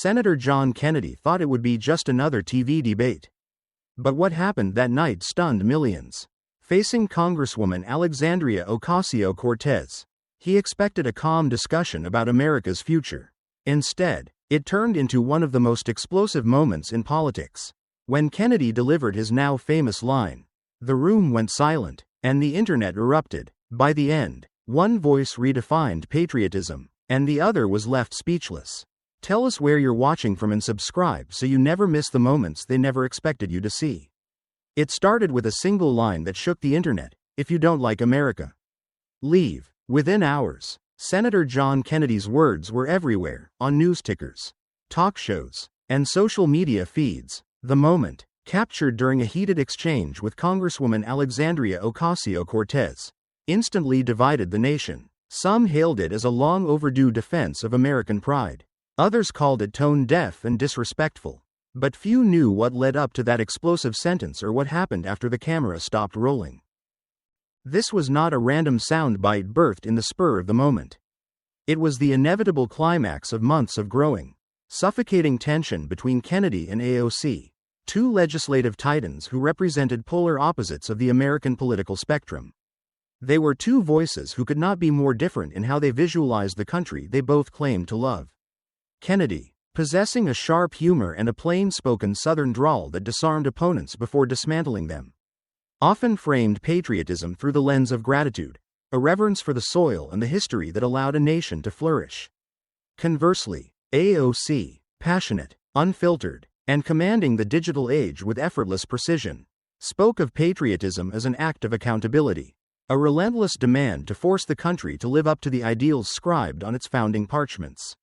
Senator John Kennedy thought it would be just another TV debate. But what happened that night stunned millions. Facing Congresswoman Alexandria Ocasio-Cortez, he expected a calm discussion about America's future. Instead, it turned into one of the most explosive moments in politics. When Kennedy delivered his now famous line, the room went silent, and the internet erupted. By the end, one voice redefined patriotism, and the other was left speechless. Tell us where you're watching from and subscribe so you never miss the moments they never expected you to see. It started with a single line that shook the internet: "If you don't like America, leave." Within hours, Senator John Kennedy's words were everywhere, on news tickers, talk shows, and social media feeds. The moment, captured during a heated exchange with Congresswoman Alexandria Ocasio-Cortez, instantly divided the nation. Some hailed it as a long overdue defense of American pride. Others called it tone-deaf and disrespectful. But few knew what led up to that explosive sentence or what happened after the camera stopped rolling. This was not a random soundbite birthed in the spur of the moment. It was the inevitable climax of months of growing, suffocating tension between Kennedy and AOC, two legislative titans who represented polar opposites of the American political spectrum. They were two voices who could not be more different in how they visualized the country they both claimed to love. Kennedy, possessing a sharp humor and a plain-spoken Southern drawl that disarmed opponents before dismantling them, often framed patriotism through the lens of gratitude, a reverence for the soil and the history that allowed a nation to flourish. Conversely, AOC, passionate, unfiltered, and commanding the digital age with effortless precision, spoke of patriotism as an act of accountability, a relentless demand to force the country to live up to the ideals scribed on its founding parchments.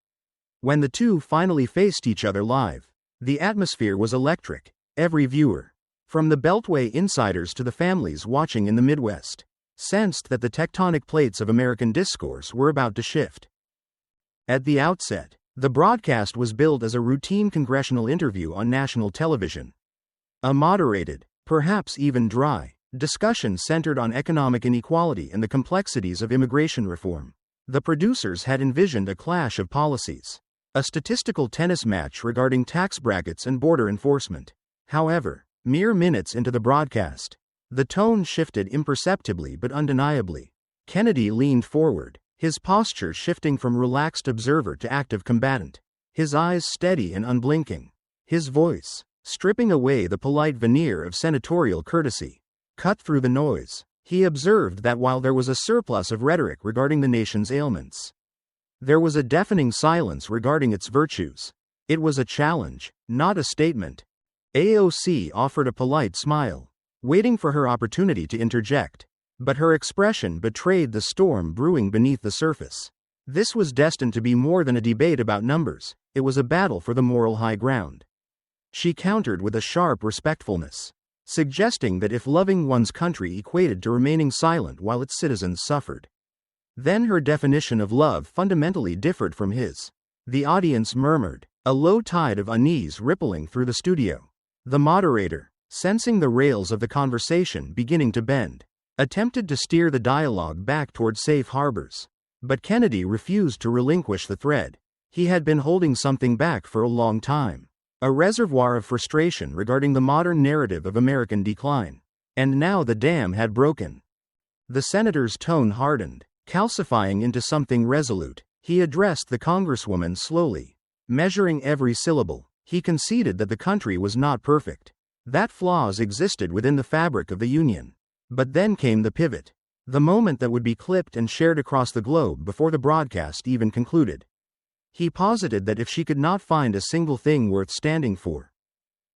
When the two finally faced each other live, the atmosphere was electric. Every viewer, from the Beltway insiders to the families watching in the Midwest, sensed that the tectonic plates of American discourse were about to shift. At the outset, the broadcast was billed as a routine congressional interview on national television. A moderated, perhaps even dry, discussion centered on economic inequality and the complexities of immigration reform. The producers had envisioned a clash of policies, a statistical tennis match regarding tax brackets and border enforcement. However, mere minutes into the broadcast, the tone shifted imperceptibly but undeniably. Kennedy leaned forward, his posture shifting from relaxed observer to active combatant, his eyes steady and unblinking, his voice, stripping away the polite veneer of senatorial courtesy, cut through the noise. He observed that while there was a surplus of rhetoric regarding the nation's ailments, there was a deafening silence regarding its virtues. It was a challenge, not a statement. AOC offered a polite smile, waiting for her opportunity to interject, but her expression betrayed the storm brewing beneath the surface. This was destined to be more than a debate about numbers, it was a battle for the moral high ground. She countered with a sharp respectfulness, suggesting that if loving one's country equated to remaining silent while its citizens suffered, then her definition of love fundamentally differed from his. The audience murmured, a low tide of unease rippling through the studio. The moderator, sensing the rails of the conversation beginning to bend, attempted to steer the dialogue back toward safe harbors. But Kennedy refused to relinquish the thread. He had been holding something back for a long time, a reservoir of frustration regarding the modern narrative of American decline. And now the dam had broken. The senator's tone hardened, calcifying into something resolute. He addressed the congresswoman slowly, measuring every syllable. He conceded that the country was not perfect, that flaws existed within the fabric of the Union. But then came the pivot, the moment that would be clipped and shared across the globe before the broadcast even concluded. He posited that if she could not find a single thing worth standing for,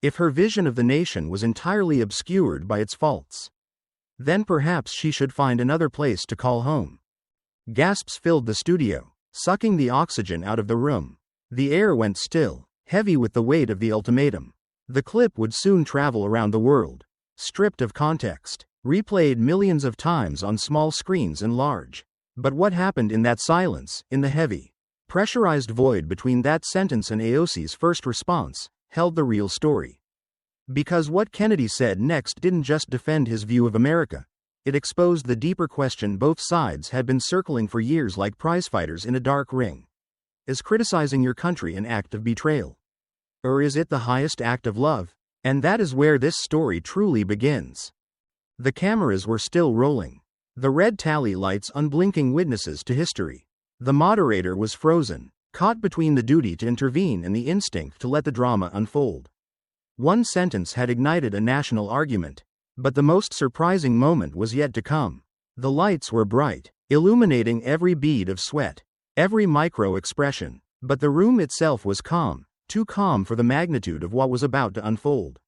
if her vision of the nation was entirely obscured by its faults, then perhaps she should find another place to call home. Gasps filled the studio, sucking the oxygen out of the room. The air went still, heavy with the weight of the ultimatum. The clip would soon travel around the world, stripped of context, replayed millions of times on small screens and large. But what happened in that silence, in the heavy, pressurized void between that sentence and AOC's first response, held the real story. Because what Kennedy said next didn't just defend his view of America, it exposed the deeper question both sides had been circling for years like prizefighters in a dark ring. is criticizing your country an act of betrayal? Or is it the highest act of love? And that is where this story truly begins. The cameras were still rolling. The red tally lights unblinking witnesses to history. The moderator was frozen, caught between the duty to intervene and the instinct to let the drama unfold. One sentence had ignited a national argument, but the most surprising moment was yet to come. The lights were bright, illuminating every bead of sweat, every micro-expression, but the room itself was calm, too calm for the magnitude of what was about to unfold.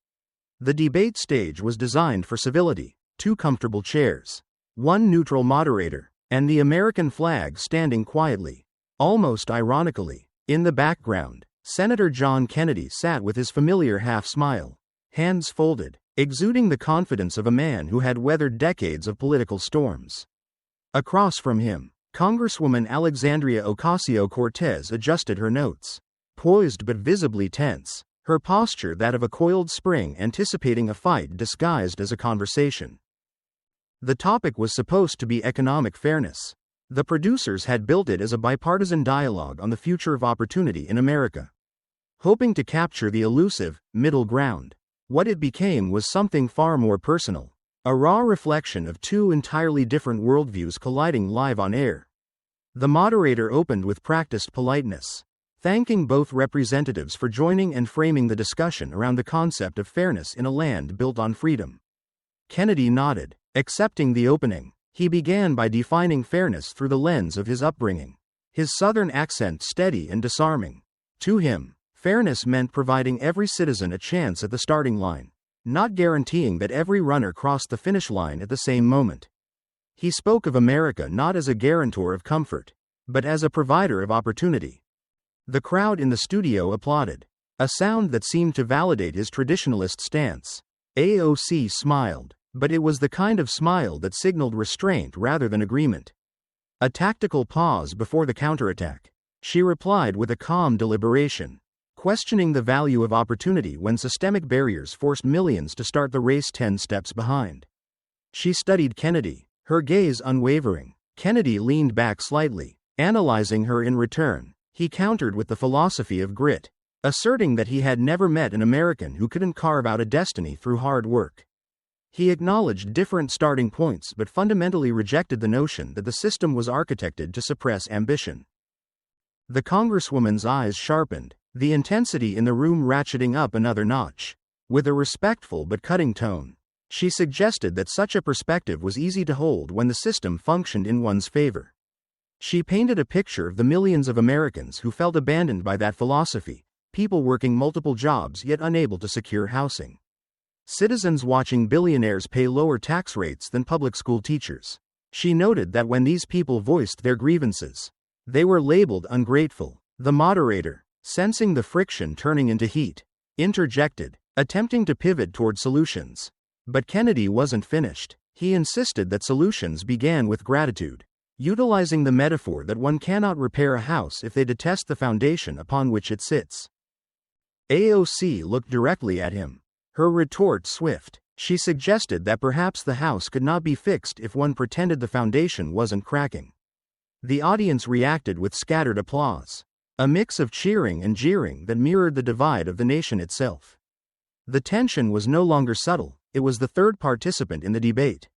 The debate stage was designed for civility, 2 comfortable chairs, 1 neutral moderator, and the American flag standing quietly, almost ironically. In the background, Senator John Kennedy sat with his familiar half-smile, hands folded, exuding the confidence of a man who had weathered decades of political storms. Across from him, Congresswoman Alexandria Ocasio-Cortez adjusted her notes, poised but visibly tense, her posture that of a coiled spring anticipating a fight disguised as a conversation. The topic was supposed to be economic fairness. The producers had built it as a bipartisan dialogue on the future of opportunity in America, hoping to capture the elusive middle ground. What it became was something far more personal, a raw reflection of 2 entirely different worldviews colliding live on air. The moderator opened with practiced politeness, thanking both representatives for joining and framing the discussion around the concept of fairness in a land built on freedom. Kennedy nodded, accepting the opening. He began by defining fairness through the lens of his upbringing, his Southern accent steady and disarming. To him, fairness meant providing every citizen a chance at the starting line, not guaranteeing that every runner crossed the finish line at the same moment. He spoke of America not as a guarantor of comfort, but as a provider of opportunity. The crowd in the studio applauded, a sound that seemed to validate his traditionalist stance. AOC smiled, but it was the kind of smile that signaled restraint rather than agreement. A tactical pause before the counterattack. She replied with a calm deliberation, questioning the value of opportunity when systemic barriers forced millions to start the race 10 steps behind. She studied Kennedy, her gaze unwavering. Kennedy leaned back slightly, analyzing her in return. He countered with the philosophy of grit, asserting that he had never met an American who couldn't carve out a destiny through hard work. He acknowledged different starting points but fundamentally rejected the notion that the system was architected to suppress ambition. The Congresswoman's eyes sharpened, the intensity in the room ratcheting up another notch. With a respectful but cutting tone, she suggested that such a perspective was easy to hold when the system functioned in one's favor. She painted a picture of the millions of Americans who felt abandoned by that philosophy, people working multiple jobs yet unable to secure housing. Citizens watching billionaires pay lower tax rates than public school teachers. She noted that when these people voiced their grievances, they were labeled ungrateful. The moderator, sensing the friction turning into heat, interjected, attempting to pivot toward solutions. But Kennedy wasn't finished. He insisted that solutions began with gratitude, utilizing the metaphor that one cannot repair a house if they detest the foundation upon which it sits. AOC looked directly at him, her retort swift. She suggested that perhaps the house could not be fixed if one pretended the foundation wasn't cracking. The audience reacted with scattered applause, a mix of cheering and jeering that mirrored the divide of the nation itself. The tension was no longer subtle, it was the third participant in the debate.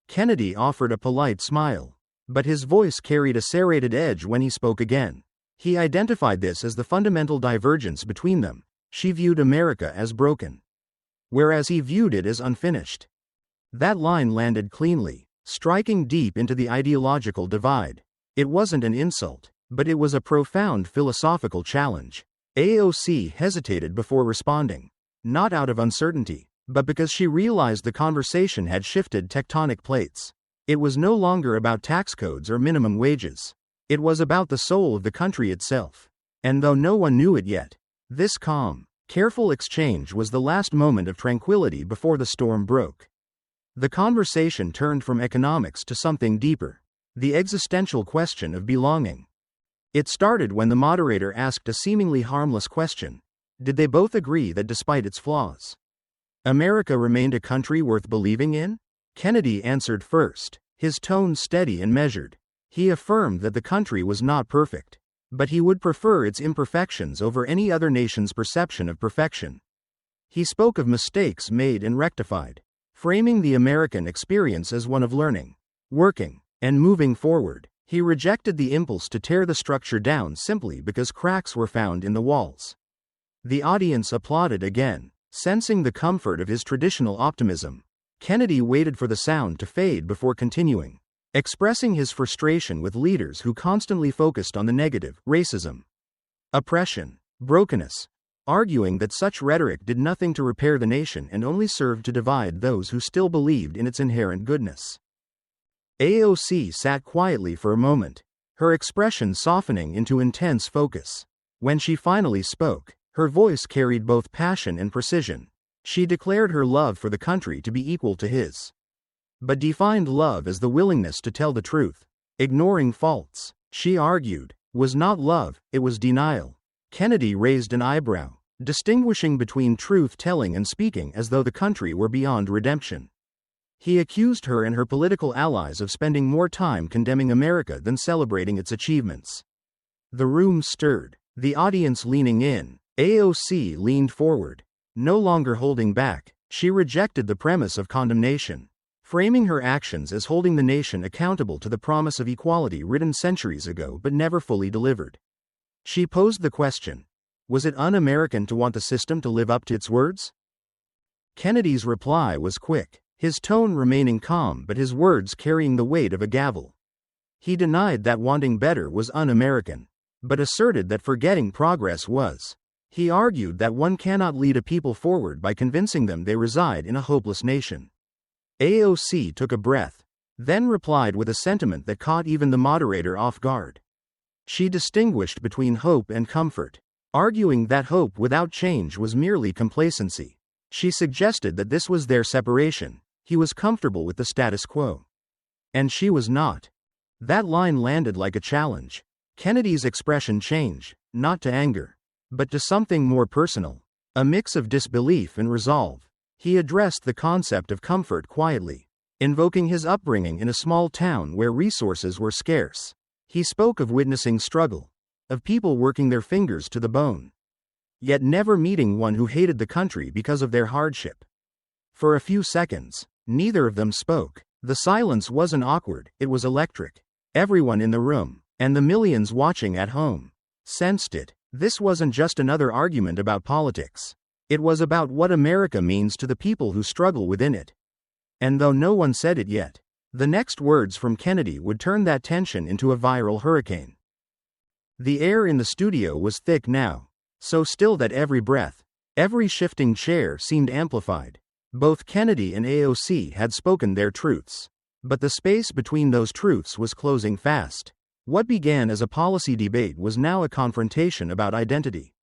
Kennedy offered a polite smile, but his voice carried a serrated edge when he spoke again. He identified this as the fundamental divergence between them. She viewed America as broken, whereas he viewed it as unfinished. That line landed cleanly, striking deep into the ideological divide. It wasn't an insult, but it was a profound philosophical challenge. AOC hesitated before responding, not out of uncertainty, but because she realized the conversation had shifted tectonic plates. It was no longer about tax codes or minimum wages. It was about the soul of the country itself. And though no one knew it yet, this calm, careful exchange was the last moment of tranquility before the storm broke. The conversation turned from economics to something deeper, the existential question of belonging. It started when the moderator asked a seemingly harmless question. Did they both agree that despite its flaws, America remained a country worth believing in? Kennedy answered first, his tone steady and measured. He affirmed that the country was not perfect, but he would prefer its imperfections over any other nation's perception of perfection. He spoke of mistakes made and rectified, framing the American experience as one of learning, working, and moving forward. He rejected the impulse to tear the structure down simply because cracks were found in the walls. The audience applauded again, sensing the comfort of his traditional optimism. Kennedy waited for the sound to fade before continuing, expressing his frustration with leaders who constantly focused on the negative: racism, oppression, brokenness, arguing that such rhetoric did nothing to repair the nation and only served to divide those who still believed in its inherent goodness. AOC sat quietly for a moment, her expression softening into intense focus. When she finally spoke, her voice carried both passion and precision. She declared her love for the country to be equal to his, but defined love as the willingness to tell the truth, ignoring faults. She argued, was not love, it was denial. Kennedy raised an eyebrow, distinguishing between truth-telling and speaking as though the country were beyond redemption. He accused her and her political allies of spending more time condemning America than celebrating its achievements. The room stirred, the audience leaning in. AOC leaned forward, no longer holding back. She rejected the premise of condemnation, framing her actions as holding the nation accountable to the promise of equality written centuries ago but never fully delivered. She posed the question, was it un-American to want the system to live up to its words? Kennedy's reply was quick, his tone remaining calm but his words carrying the weight of a gavel. He denied that wanting better was un-American, but asserted that forgetting progress was. He argued that one cannot lead a people forward by convincing them they reside in a hopeless nation. AOC took a breath, then replied with a sentiment that caught even the moderator off guard. She distinguished between hope and comfort, arguing that hope without change was merely complacency. She suggested that this was their separation. He was comfortable with the status quo, and she was not. That line landed like a challenge. Kennedy's expression changed, not to anger, but to something more personal, a mix of disbelief and resolve. He addressed the concept of comfort quietly, invoking his upbringing in a small town where resources were scarce. He spoke of witnessing struggle, of people working their fingers to the bone, yet never meeting one who hated the country because of their hardship. For a few seconds, neither of them spoke. The silence wasn't awkward, it was electric. Everyone in the room, and the millions watching at home, sensed it. This wasn't just another argument about politics. It was about what America means to the people who struggle within it. And though no one said it yet, the next words from Kennedy would turn that tension into a viral hurricane. The air in the studio was thick now, so still that every breath, every shifting chair seemed amplified. Both Kennedy and AOC had spoken their truths, but the space between those truths was closing fast. What began as a policy debate was now a confrontation about identity.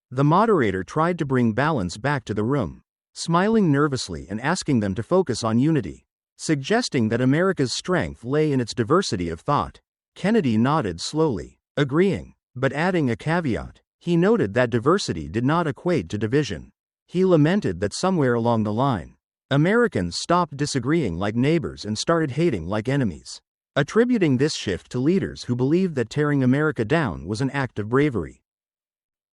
The moderator tried to bring balance back to the room, smiling nervously and asking them to focus on unity, suggesting that America's strength lay in its diversity of thought. Kennedy nodded slowly, agreeing, but adding a caveat. He noted that diversity did not equate to division. He lamented that somewhere along the line, Americans stopped disagreeing like neighbors and started hating like enemies, attributing this shift to leaders who believed that tearing America down was an act of bravery.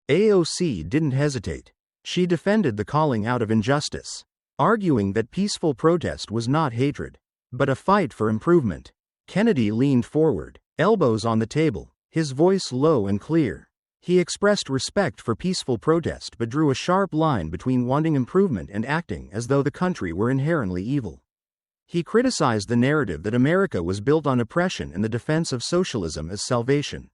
AOC didn't hesitate. She defended the calling out of injustice, arguing that peaceful protest was not hatred, but a fight for improvement. Kennedy leaned forward, elbows on the table, his voice low and clear. He expressed respect for peaceful protest but drew a sharp line between wanting improvement and acting as though the country were inherently evil. He criticized the narrative that America was built on oppression and the defense of socialism as salvation,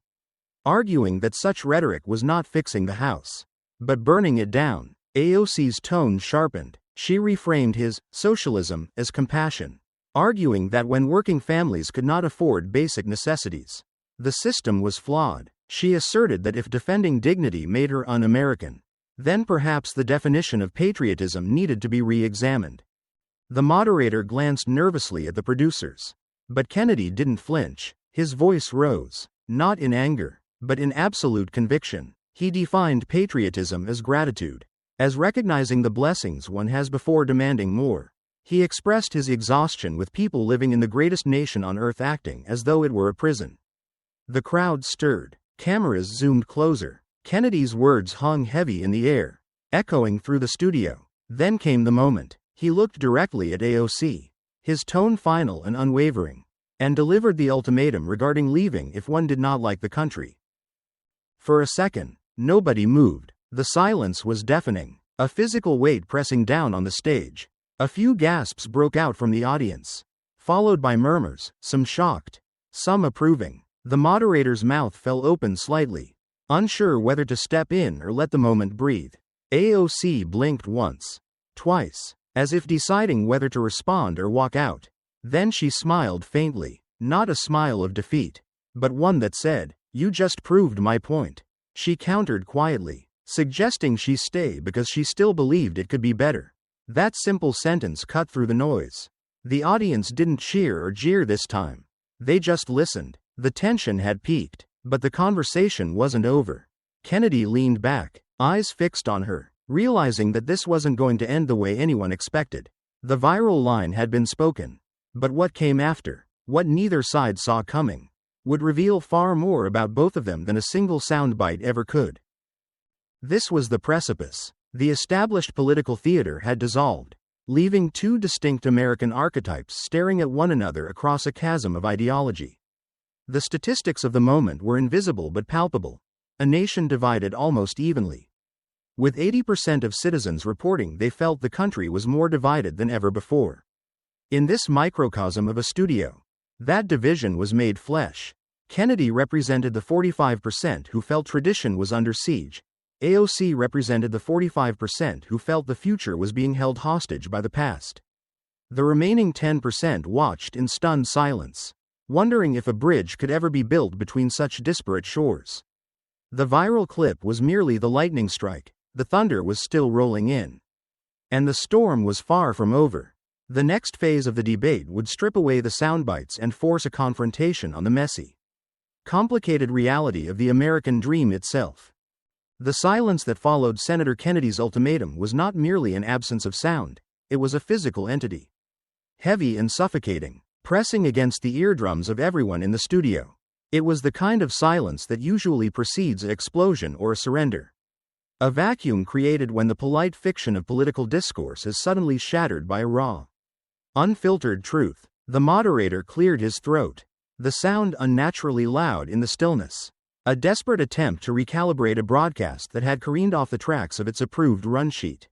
arguing that such rhetoric was not fixing the house, but burning it down. AOC's tone sharpened. She reframed his socialism as compassion, arguing that when working families could not afford basic necessities, the system was flawed. She asserted that if defending dignity made her un-American, then perhaps the definition of patriotism needed to be re-examined. The moderator glanced nervously at the producers, but Kennedy didn't flinch. His voice rose, not in anger, but in absolute conviction. He defined patriotism as gratitude, as recognizing the blessings one has before demanding more. He expressed his exhaustion with people living in the greatest nation on earth acting as though it were a prison. The crowd stirred. Cameras zoomed closer. Kennedy's words hung heavy in the air, echoing through the studio. Then came the moment. He looked directly at AOC, his tone final and unwavering, and delivered the ultimatum regarding leaving if one did not like the country. For a second, nobody moved. The silence was deafening, a physical weight pressing down on the stage. A few gasps broke out from the audience, followed by murmurs, some shocked, some approving. The moderator's mouth fell open slightly, unsure whether to step in or let the moment breathe. AOC blinked once, twice, as if deciding whether to respond or walk out. Then she smiled faintly, not a smile of defeat, but one that said, "You just proved my point." She countered quietly, suggesting she stay because she still believed it could be better. That simple sentence cut through the noise. The audience didn't cheer or jeer this time. They just listened. The tension had peaked, but the conversation wasn't over. Kennedy leaned back, eyes fixed on her, realizing that this wasn't going to end the way anyone expected. The viral line had been spoken, but what came after, what neither side saw coming, would reveal far more about both of them than a single soundbite ever could. This was the precipice. The established political theater had dissolved, leaving two distinct American archetypes staring at one another across a chasm of ideology. The statistics of the moment were invisible but palpable. A nation divided almost evenly, with 80% of citizens reporting they felt the country was more divided than ever before. In this microcosm of a studio, that division was made flesh. Kennedy represented the 45% who felt tradition was under siege. AOC represented the 45% who felt the future was being held hostage by the past. The remaining 10% watched in stunned silence, wondering if a bridge could ever be built between such disparate shores. The viral clip was merely the lightning strike. The thunder was still rolling in, and the storm was far from over. The next phase of the debate would strip away the soundbites and force a confrontation on the messy, complicated reality of the American dream itself. The silence that followed Senator Kennedy's ultimatum was not merely an absence of sound, it was a physical entity. Heavy and suffocating, pressing against the eardrums of everyone in the studio. It was the kind of silence that usually precedes an explosion or a surrender. A vacuum created when the polite fiction of political discourse is suddenly shattered by a raw, unfiltered truth. The moderator cleared his throat, the sound unnaturally loud in the stillness. A desperate attempt to recalibrate a broadcast that had careened off the tracks of its approved run sheet.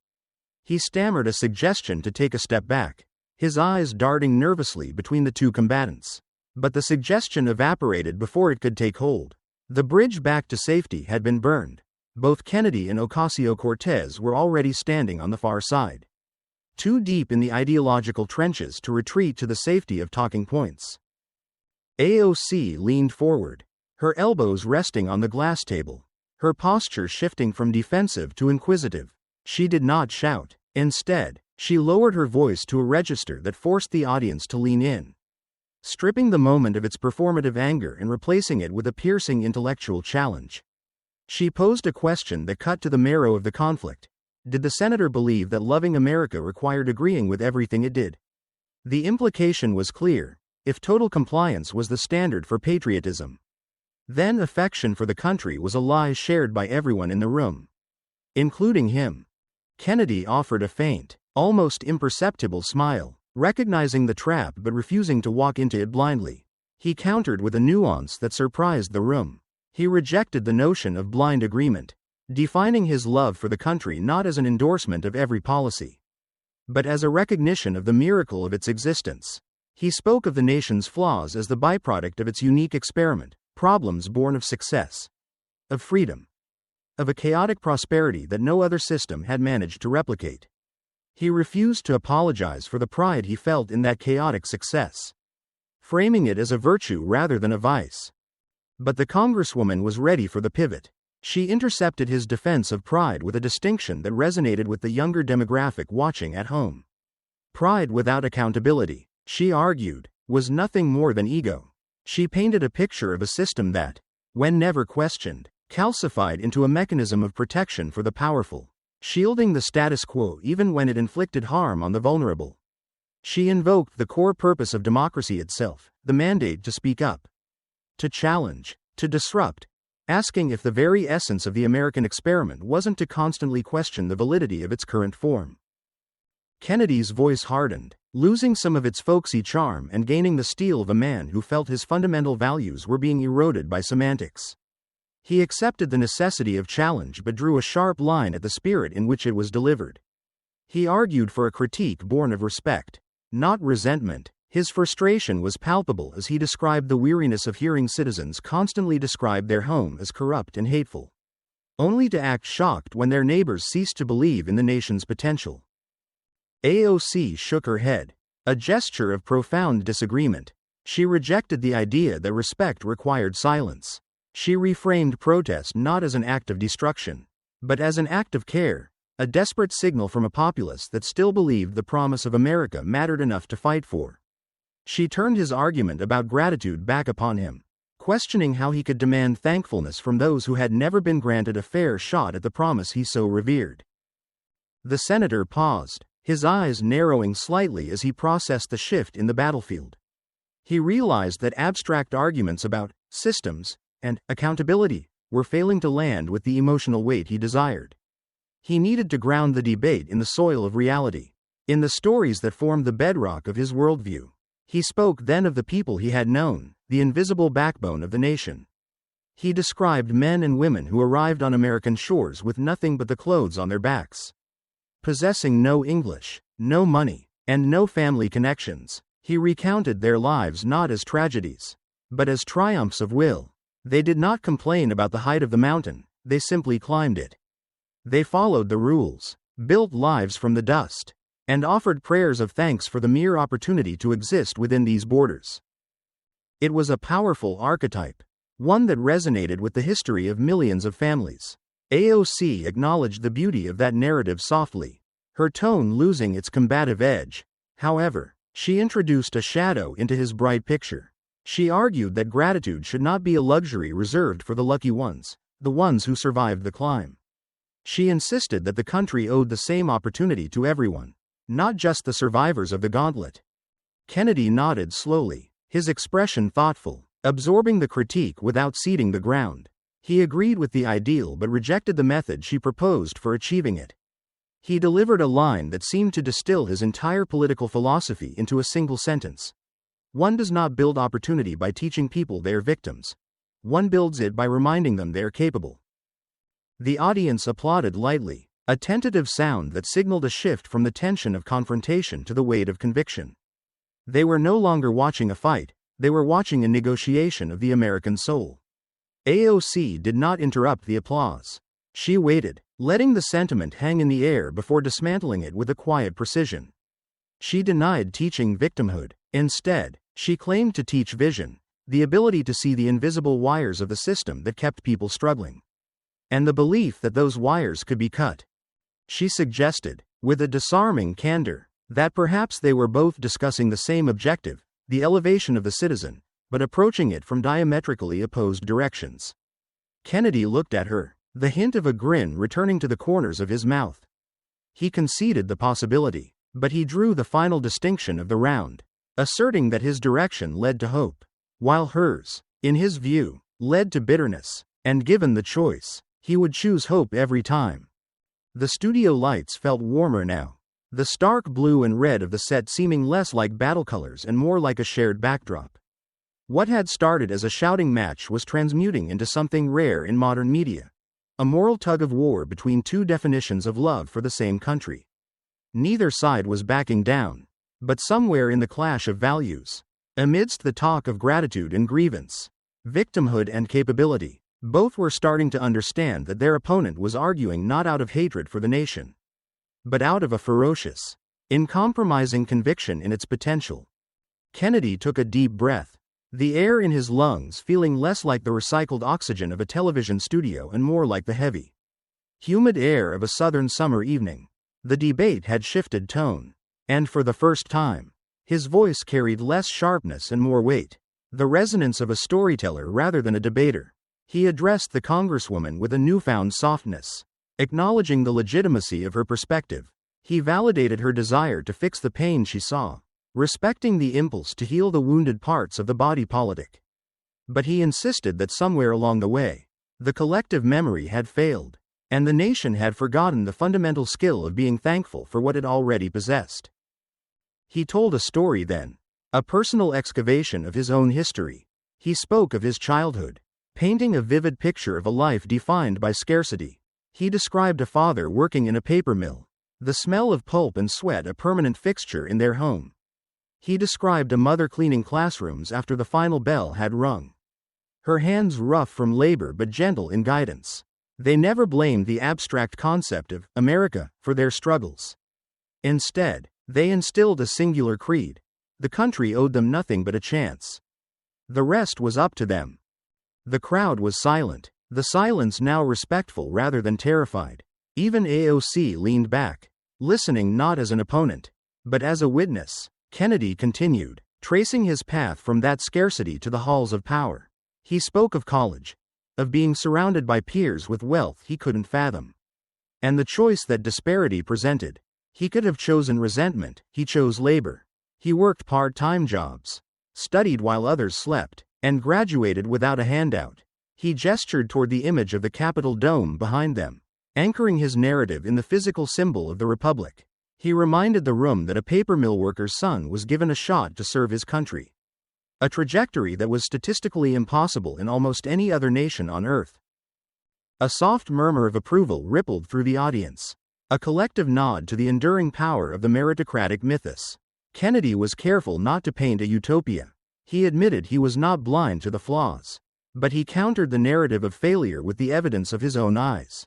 He stammered a suggestion to take a step back, his eyes darting nervously between the two combatants. But the suggestion evaporated before it could take hold. The bridge back to safety had been burned. Both Kennedy and Ocasio-Cortez were already standing on the far side, too deep in the ideological trenches to retreat to the safety of talking points. AOC leaned forward, her elbows resting on the glass table, her posture shifting from defensive to inquisitive. She did not shout. Instead, she lowered her voice to a register that forced the audience to lean in, stripping the moment of its performative anger and replacing it with a piercing intellectual challenge. She posed a question that cut to the marrow of the conflict. Did the senator believe that loving America required agreeing with everything it did? The implication was clear. If total compliance was the standard for patriotism, then affection for the country was a lie shared by everyone in the room, including him. Kennedy offered a faint, almost imperceptible smile, recognizing the trap but refusing to walk into it blindly. He countered with a nuance that surprised the room. He rejected the notion of blind agreement, defining his love for the country not as an endorsement of every policy, but as a recognition of the miracle of its existence. He spoke of the nation's flaws as the byproduct of its unique experiment, problems born of success, of freedom, of a chaotic prosperity that no other system had managed to replicate. He refused to apologize for the pride he felt in that chaotic success, framing it as a virtue rather than a vice. But the Congresswoman was ready for the pivot. She intercepted his defense of pride with a distinction that resonated with the younger demographic watching at home. Pride without accountability, she argued, was nothing more than ego. She painted a picture of a system that, when never questioned, calcified into a mechanism of protection for the powerful, shielding the status quo even when it inflicted harm on the vulnerable. She invoked the core purpose of democracy itself, the mandate to speak up, to challenge, to disrupt, asking if the very essence of the American experiment wasn't to constantly question the validity of its current form. Kennedy's voice hardened, losing some of its folksy charm and gaining the steel of a man who felt his fundamental values were being eroded by semantics. He accepted the necessity of challenge but drew a sharp line at the spirit in which it was delivered. He argued for a critique born of respect, not resentment. His frustration was palpable as he described the weariness of hearing citizens constantly describe their home as corrupt and hateful, only to act shocked when their neighbors ceased to believe in the nation's potential. AOC shook her head, a gesture of profound disagreement. She rejected the idea that respect required silence. She reframed protest not as an act of destruction, but as an act of care, a desperate signal from a populace that still believed the promise of America mattered enough to fight for. She turned his argument about gratitude back upon him, questioning how he could demand thankfulness from those who had never been granted a fair shot at the promise he so revered. The senator paused, his eyes narrowing slightly as he processed the shift in the battlefield. He realized that abstract arguments about systems and accountability were failing to land with the emotional weight he desired. He needed to ground the debate in the soil of reality, in the stories that formed the bedrock of his worldview. He spoke then of the people he had known, the invisible backbone of the nation. He described men and women who arrived on American shores with nothing but the clothes on their backs. Possessing no English, no money, and no family connections, he recounted their lives not as tragedies, but as triumphs of will. They did not complain about the height of the mountain, they simply climbed it. They followed the rules, built lives from the dust, and offered prayers of thanks for the mere opportunity to exist within these borders. It was a powerful archetype, one that resonated with the history of millions of families. AOC acknowledged the beauty of that narrative softly, her tone losing its combative edge. However, she introduced a shadow into his bright picture. She argued that gratitude should not be a luxury reserved for the lucky ones, the ones who survived the climb. She insisted that the country owed the same opportunity to everyone, not just the survivors of the gauntlet. Kennedy nodded slowly, his expression thoughtful, absorbing the critique without ceding the ground. He agreed with the ideal but rejected the method she proposed for achieving it. He delivered a line that seemed to distill his entire political philosophy into a single sentence. One does not build opportunity by teaching people they are victims. One builds it by reminding them they are capable. The audience applauded lightly, a tentative sound that signaled a shift from the tension of confrontation to the weight of conviction. They were no longer watching a fight, they were watching a negotiation of the American soul. AOC did not interrupt the applause. She waited, letting the sentiment hang in the air before dismantling it with a quiet precision. She denied teaching victimhood. Instead, she claimed to teach vision, the ability to see the invisible wires of the system that kept people struggling, and the belief that those wires could be cut. She suggested, with a disarming candor, that perhaps they were both discussing the same objective, the elevation of the citizen, but approaching it from diametrically opposed directions. Kennedy looked at her, the hint of a grin returning to the corners of his mouth. He conceded the possibility, but he drew the final distinction of the round, asserting that his direction led to hope, while hers, in his view, led to bitterness, and given the choice, he would choose hope every time. The studio lights felt warmer now, the stark blue and red of the set seeming less like battle colors and more like a shared backdrop. What had started as a shouting match was transmuting into something rare in modern media, a moral tug-of-war between two definitions of love for the same country. Neither side was backing down, but somewhere in the clash of values, amidst the talk of gratitude and grievance, victimhood and capability, both were starting to understand that their opponent was arguing not out of hatred for the nation, but out of a ferocious, uncompromising conviction in its potential. Kennedy took a deep breath, the air in his lungs feeling less like the recycled oxygen of a television studio and more like the heavy, humid air of a southern summer evening. The debate had shifted tone, and for the first time, his voice carried less sharpness and more weight, the resonance of a storyteller rather than a debater. He addressed the Congresswoman with a newfound softness, acknowledging the legitimacy of her perspective. He validated her desire to fix the pain she saw, respecting the impulse to heal the wounded parts of the body politic. But he insisted that somewhere along the way, The collective memory had failed, and the nation had forgotten the fundamental skill of being thankful for what it already possessed. He told a story then, a personal excavation of his own history. He spoke of his childhood, painting a vivid picture of a life defined by scarcity. He described a father working in a paper mill, the smell of pulp and sweat a permanent fixture in their home. He described a mother cleaning classrooms after the final bell had rung. Her hands rough from labor but gentle in guidance. They never blamed the abstract concept of America for their struggles. Instead, they instilled a singular creed. The country owed them nothing but a chance. The rest was up to them. The crowd was silent, the silence now respectful rather than terrified. Even AOC leaned back, listening not as an opponent, but as a witness. Kennedy continued, tracing his path from that scarcity to the halls of power. He spoke of college, of being surrounded by peers with wealth he couldn't fathom, and the choice that disparity presented. He could have chosen resentment, he chose labor. He worked part-time jobs, studied while others slept, and graduated without a handout. He gestured toward the image of the Capitol dome behind them, anchoring his narrative in the physical symbol of the Republic. He reminded the room that a paper mill worker's son was given a shot to serve his country. A trajectory that was statistically impossible in almost any other nation on Earth. A soft murmur of approval rippled through the audience, a collective nod to the enduring power of the meritocratic mythos. Kennedy was careful not to paint a utopia. He admitted he was not blind to the flaws, but he countered the narrative of failure with the evidence of his own eyes.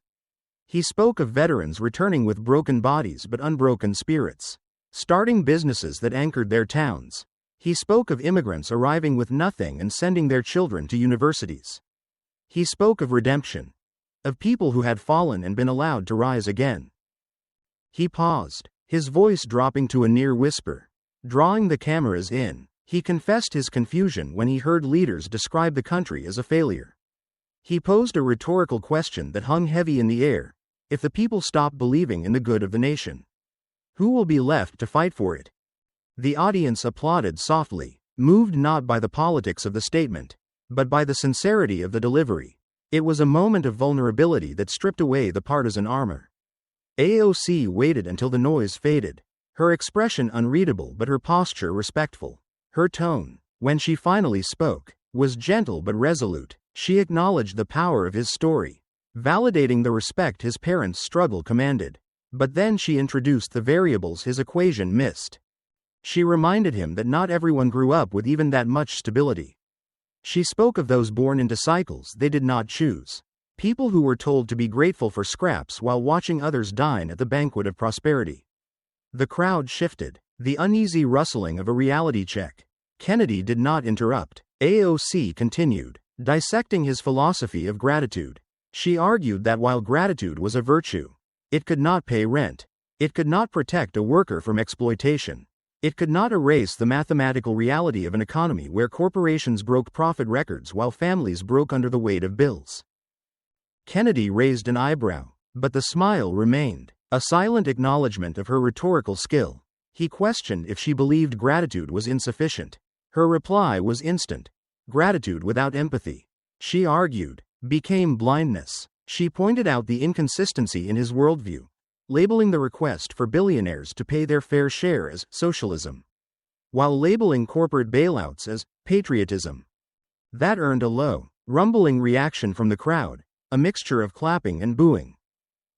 He spoke of veterans returning with broken bodies but unbroken spirits, starting businesses that anchored their towns. He spoke of immigrants arriving with nothing and sending their children to universities. He spoke of redemption, of people who had fallen and been allowed to rise again. He paused, his voice dropping to a near whisper, drawing the cameras in. He confessed his confusion when he heard leaders describe the country as a failure. He posed a rhetorical question that hung heavy in the air. If the people stop believing in the good of the nation, who will be left to fight for it? The audience applauded softly, moved not by the politics of the statement, but by the sincerity of the delivery. It was a moment of vulnerability that stripped away the partisan armor. AOC waited until the noise faded, her expression unreadable but her posture respectful. Her tone, when she finally spoke, was gentle but resolute. She acknowledged the power of his story, validating the respect his parents' struggle commanded. But then she introduced the variables his equation missed. She reminded him that not everyone grew up with even that much stability. She spoke of those born into cycles they did not choose. People who were told to be grateful for scraps while watching others dine at the banquet of prosperity. The crowd shifted, the uneasy rustling of a reality check. Kennedy did not interrupt. AOC continued, dissecting his philosophy of gratitude. She argued that while gratitude was a virtue, it could not pay rent. It could not protect a worker from exploitation. It could not erase the mathematical reality of an economy where corporations broke profit records while families broke under the weight of bills. Kennedy raised an eyebrow, but the smile remained, a silent acknowledgement of her rhetorical skill. He questioned if she believed gratitude was insufficient. Her reply was instant. Gratitude without empathy, she argued, became blindness. She pointed out the inconsistency in his worldview, labeling the request for billionaires to pay their fair share as socialism, while labeling corporate bailouts as patriotism. That earned a low, rumbling reaction from the crowd, a mixture of clapping and booing.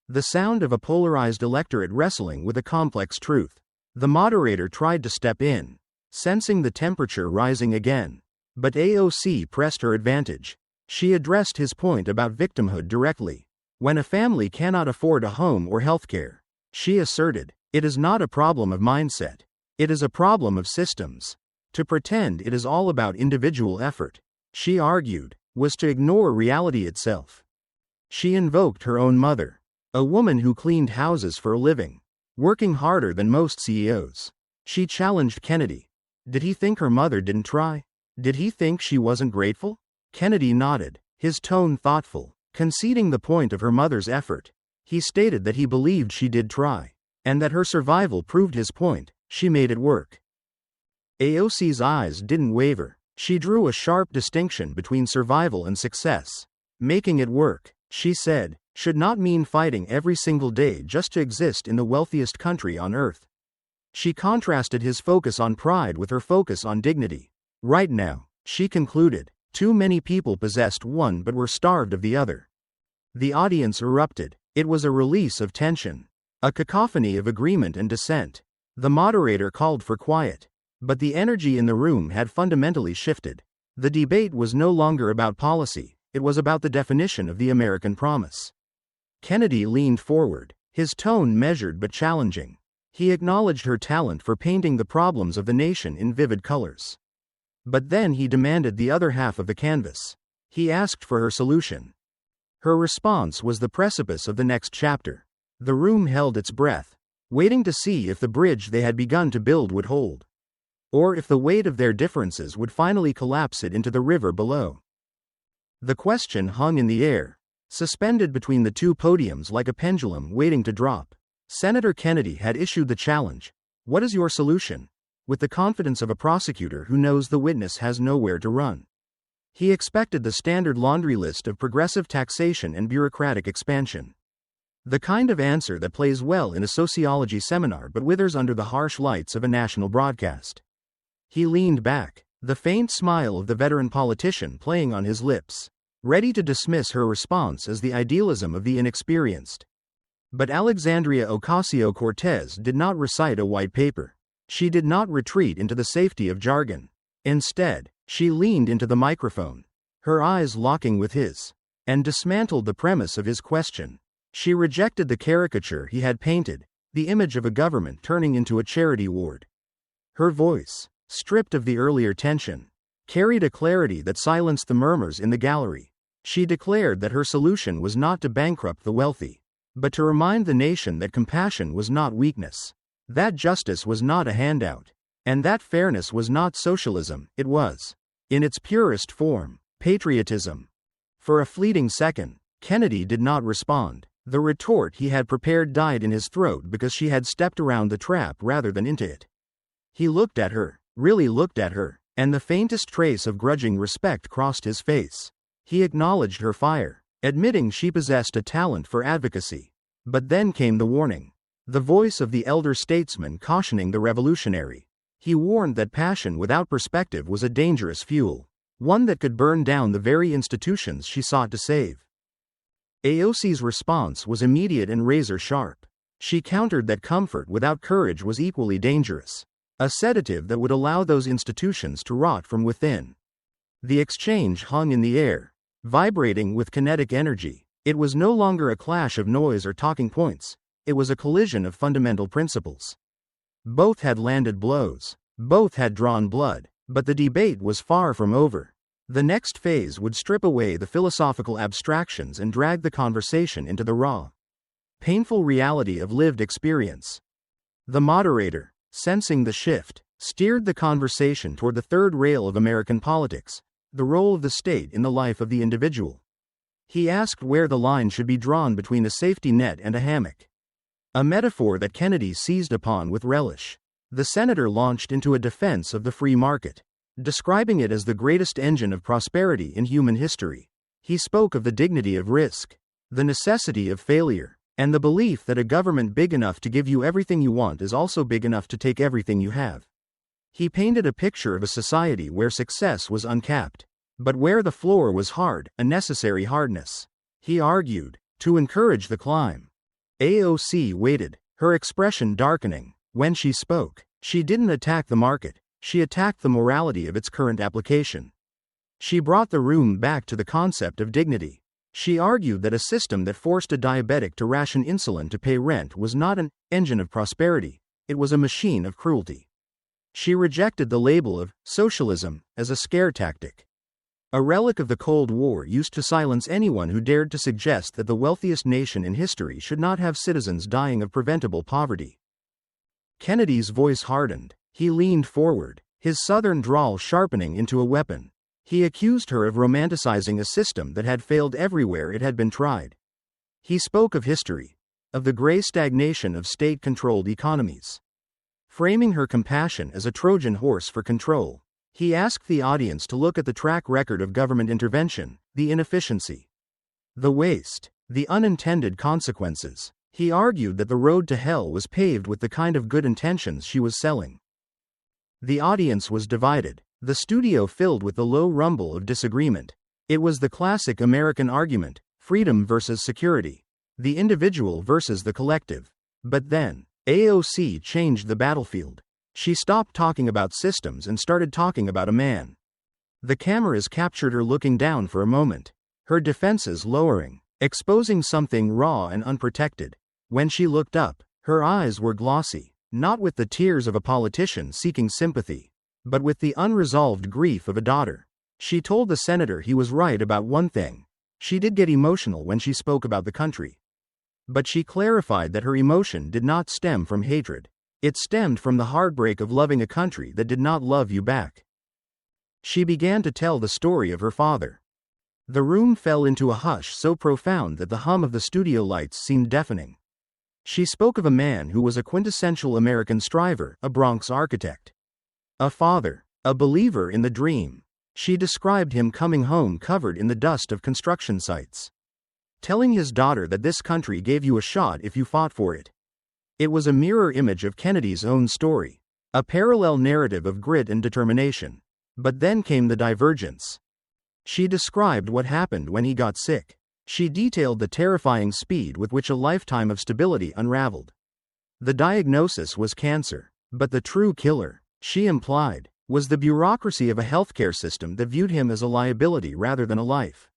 The sound of a polarized electorate wrestling with a complex truth. The moderator tried to step in, sensing the temperature rising again. But AOC pressed her advantage. She addressed his point about victimhood directly. When a family cannot afford a home or healthcare, she asserted, it is not a problem of mindset. It is a problem of systems. To pretend it is all about individual effort, she argued, was to ignore reality itself. She invoked her own mother, a woman who cleaned houses for a living, working harder than most CEOs. She challenged Kennedy. Did he think her mother didn't try? Did he think she wasn't grateful? Kennedy nodded, his tone thoughtful, conceding the point of her mother's effort. He stated that he believed she did try, and that her survival proved his point. She made it work. AOC's eyes didn't waver. She drew a sharp distinction between survival and success. Making it work, she said, should not mean fighting every single day just to exist in the wealthiest country on earth. She contrasted his focus on pride with her focus on dignity. Right now, she concluded, too many people possessed one but were starved of the other. The audience erupted. It was a release of tension. A cacophony of agreement and dissent. The moderator called for quiet. But the energy in the room had fundamentally shifted. The debate was no longer about policy, it was about the definition of the American promise. Kennedy leaned forward, his tone measured but challenging. He acknowledged her talent for painting the problems of the nation in vivid colors. But then he demanded the other half of the canvas. He asked for her solution. Her response was the precipice of the next chapter. The room held its breath, waiting to see if the bridge they had begun to build would hold, or if the weight of their differences would finally collapse it into the river below. The question hung in the air, suspended between the two podiums like a pendulum waiting to drop. Senator Kennedy had issued the challenge, "What is your solution?" with the confidence of a prosecutor who knows the witness has nowhere to run. He expected the standard laundry list of progressive taxation and bureaucratic expansion. The kind of answer that plays well in a sociology seminar but withers under the harsh lights of a national broadcast. He leaned back, the faint smile of the veteran politician playing on his lips, ready to dismiss her response as the idealism of the inexperienced. But Alexandria Ocasio-Cortez did not recite a white paper. She did not retreat into the safety of jargon. Instead, she leaned into the microphone, her eyes locking with his, and dismantled the premise of his question. She rejected the caricature he had painted, the image of a government turning into a charity ward. Her voice, stripped of the earlier tension, carried a clarity that silenced the murmurs in the gallery. She declared that her solution was not to bankrupt the wealthy, but to remind the nation that compassion was not weakness, that justice was not a handout, and that fairness was not socialism, it was, in its purest form, patriotism. For a fleeting second, Kennedy did not respond. The retort he had prepared died in his throat because she had stepped around the trap rather than into it. He looked at her, really looked at her, and the faintest trace of grudging respect crossed his face. He acknowledged her fire, admitting she possessed a talent for advocacy. But then came the warning. The voice of the elder statesman cautioning the revolutionary. He warned that passion without perspective was a dangerous fuel, one that could burn down the very institutions she sought to save. AOC's response was immediate and razor-sharp. She countered that comfort without courage was equally dangerous, a sedative that would allow those institutions to rot from within. The exchange hung in the air, vibrating with kinetic energy. It was no longer a clash of noise or talking points, it was a collision of fundamental principles. Both had landed blows, both had drawn blood, but the debate was far from over. The next phase would strip away the philosophical abstractions and drag the conversation into the raw, painful reality of lived experience. The moderator, sensing the shift, steered the conversation toward the third rail of American politics, the role of the state in the life of the individual. He asked where the line should be drawn between a safety net and a hammock, a metaphor that Kennedy seized upon with relish. The senator launched into a defense of the free market, describing it as the greatest engine of prosperity in human history. He spoke of the dignity of risk, the necessity of failure, and the belief that a government big enough to give you everything you want is also big enough to take everything you have. He painted a picture of a society where success was uncapped, but where the floor was hard, a necessary hardness. He argued, to encourage the climb. AOC waited, her expression darkening. When she spoke, she didn't attack the market, she attacked the morality of its current application. She brought the room back to the concept of dignity. She argued that a system that forced a diabetic to ration insulin to pay rent was not an engine of prosperity, it was a machine of cruelty. She rejected the label of socialism as a scare tactic, a relic of the Cold War used to silence anyone who dared to suggest that the wealthiest nation in history should not have citizens dying of preventable poverty. Kennedy's voice hardened. He leaned forward, his southern drawl sharpening into a weapon. He accused her of romanticizing a system that had failed everywhere it had been tried. He spoke of history, of the gray stagnation of state-controlled economies, framing her compassion as a Trojan horse for control. He asked the audience to look at the track record of government intervention, the inefficiency, The waste. The unintended consequences. He argued that the road to hell was paved with the kind of good intentions she was selling. The audience was divided, the studio filled with the low rumble of disagreement. It was the classic American argument, freedom versus security, the individual versus the collective. But then, AOC changed the battlefield. She stopped talking about systems and started talking about a man. The cameras captured her looking down for a moment, her defenses lowering, exposing something raw and unprotected. When she looked up, her eyes were glossy, not with the tears of a politician seeking sympathy, but with the unresolved grief of a daughter. She told the senator he was right about one thing. She did get emotional when she spoke about the country. But she clarified that her emotion did not stem from hatred. It stemmed from the heartbreak of loving a country that did not love you back. She began to tell the story of her father. The room fell into a hush so profound that the hum of the studio lights seemed deafening. She spoke of a man who was a quintessential American striver, a Bronx architect. A father, a believer in the dream. She described him coming home covered in the dust of construction sites, telling his daughter that this country gave you a shot if you fought for it. It was a mirror image of Kennedy's own story, a parallel narrative of grit and determination. But then came the divergence. She described what happened when he got sick. She detailed the terrifying speed with which a lifetime of stability unraveled. The diagnosis was cancer, but the true killer, she implied, was the bureaucracy of a healthcare system that viewed him as a liability rather than a life.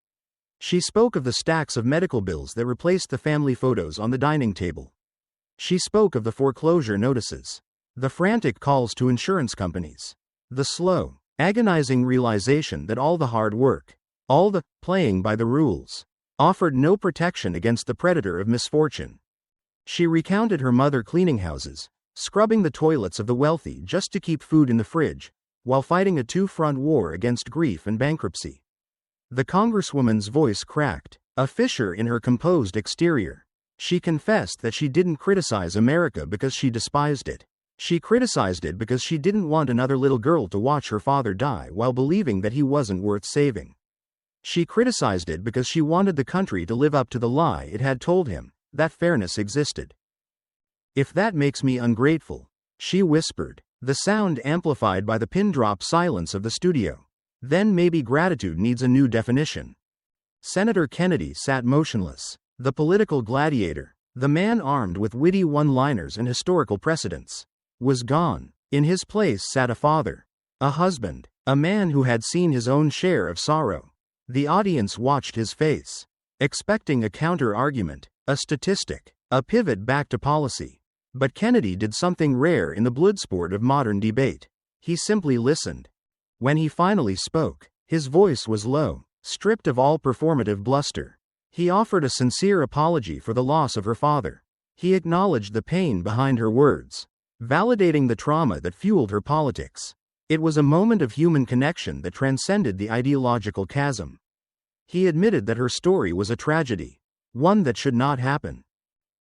She spoke of the stacks of medical bills that replaced the family photos on the dining table. She spoke of the foreclosure notices, the frantic calls to insurance companies, the slow, agonizing realization that all the hard work, all the playing by the rules, offered no protection against the predator of misfortune. She recounted her mother cleaning houses, scrubbing the toilets of the wealthy just to keep food in the fridge, while fighting a two-front war against grief and bankruptcy. The congresswoman's voice cracked, a fissure in her composed exterior. She confessed that she didn't criticize America because she despised it. She criticized it because she didn't want another little girl to watch her father die while believing that he wasn't worth saving. She criticized it because she wanted the country to live up to the lie it had told him, that fairness existed. "If that makes me ungrateful," she whispered, the sound amplified by the pin-drop silence of the studio, "then maybe gratitude needs a new definition." Senator Kennedy sat motionless, the political gladiator, the man armed with witty one-liners and historical precedents, was gone. In his place sat a father, a husband, a man who had seen his own share of sorrow. The audience watched his face, expecting a counter-argument, a statistic, a pivot back to policy. But Kennedy did something rare in the bloodsport of modern debate. He simply listened. When he finally spoke, his voice was low, stripped of all performative bluster. He offered a sincere apology for the loss of her father. He acknowledged the pain behind her words, validating the trauma that fueled her politics. It was a moment of human connection that transcended the ideological chasm. He admitted that her story was a tragedy, one that should not happen.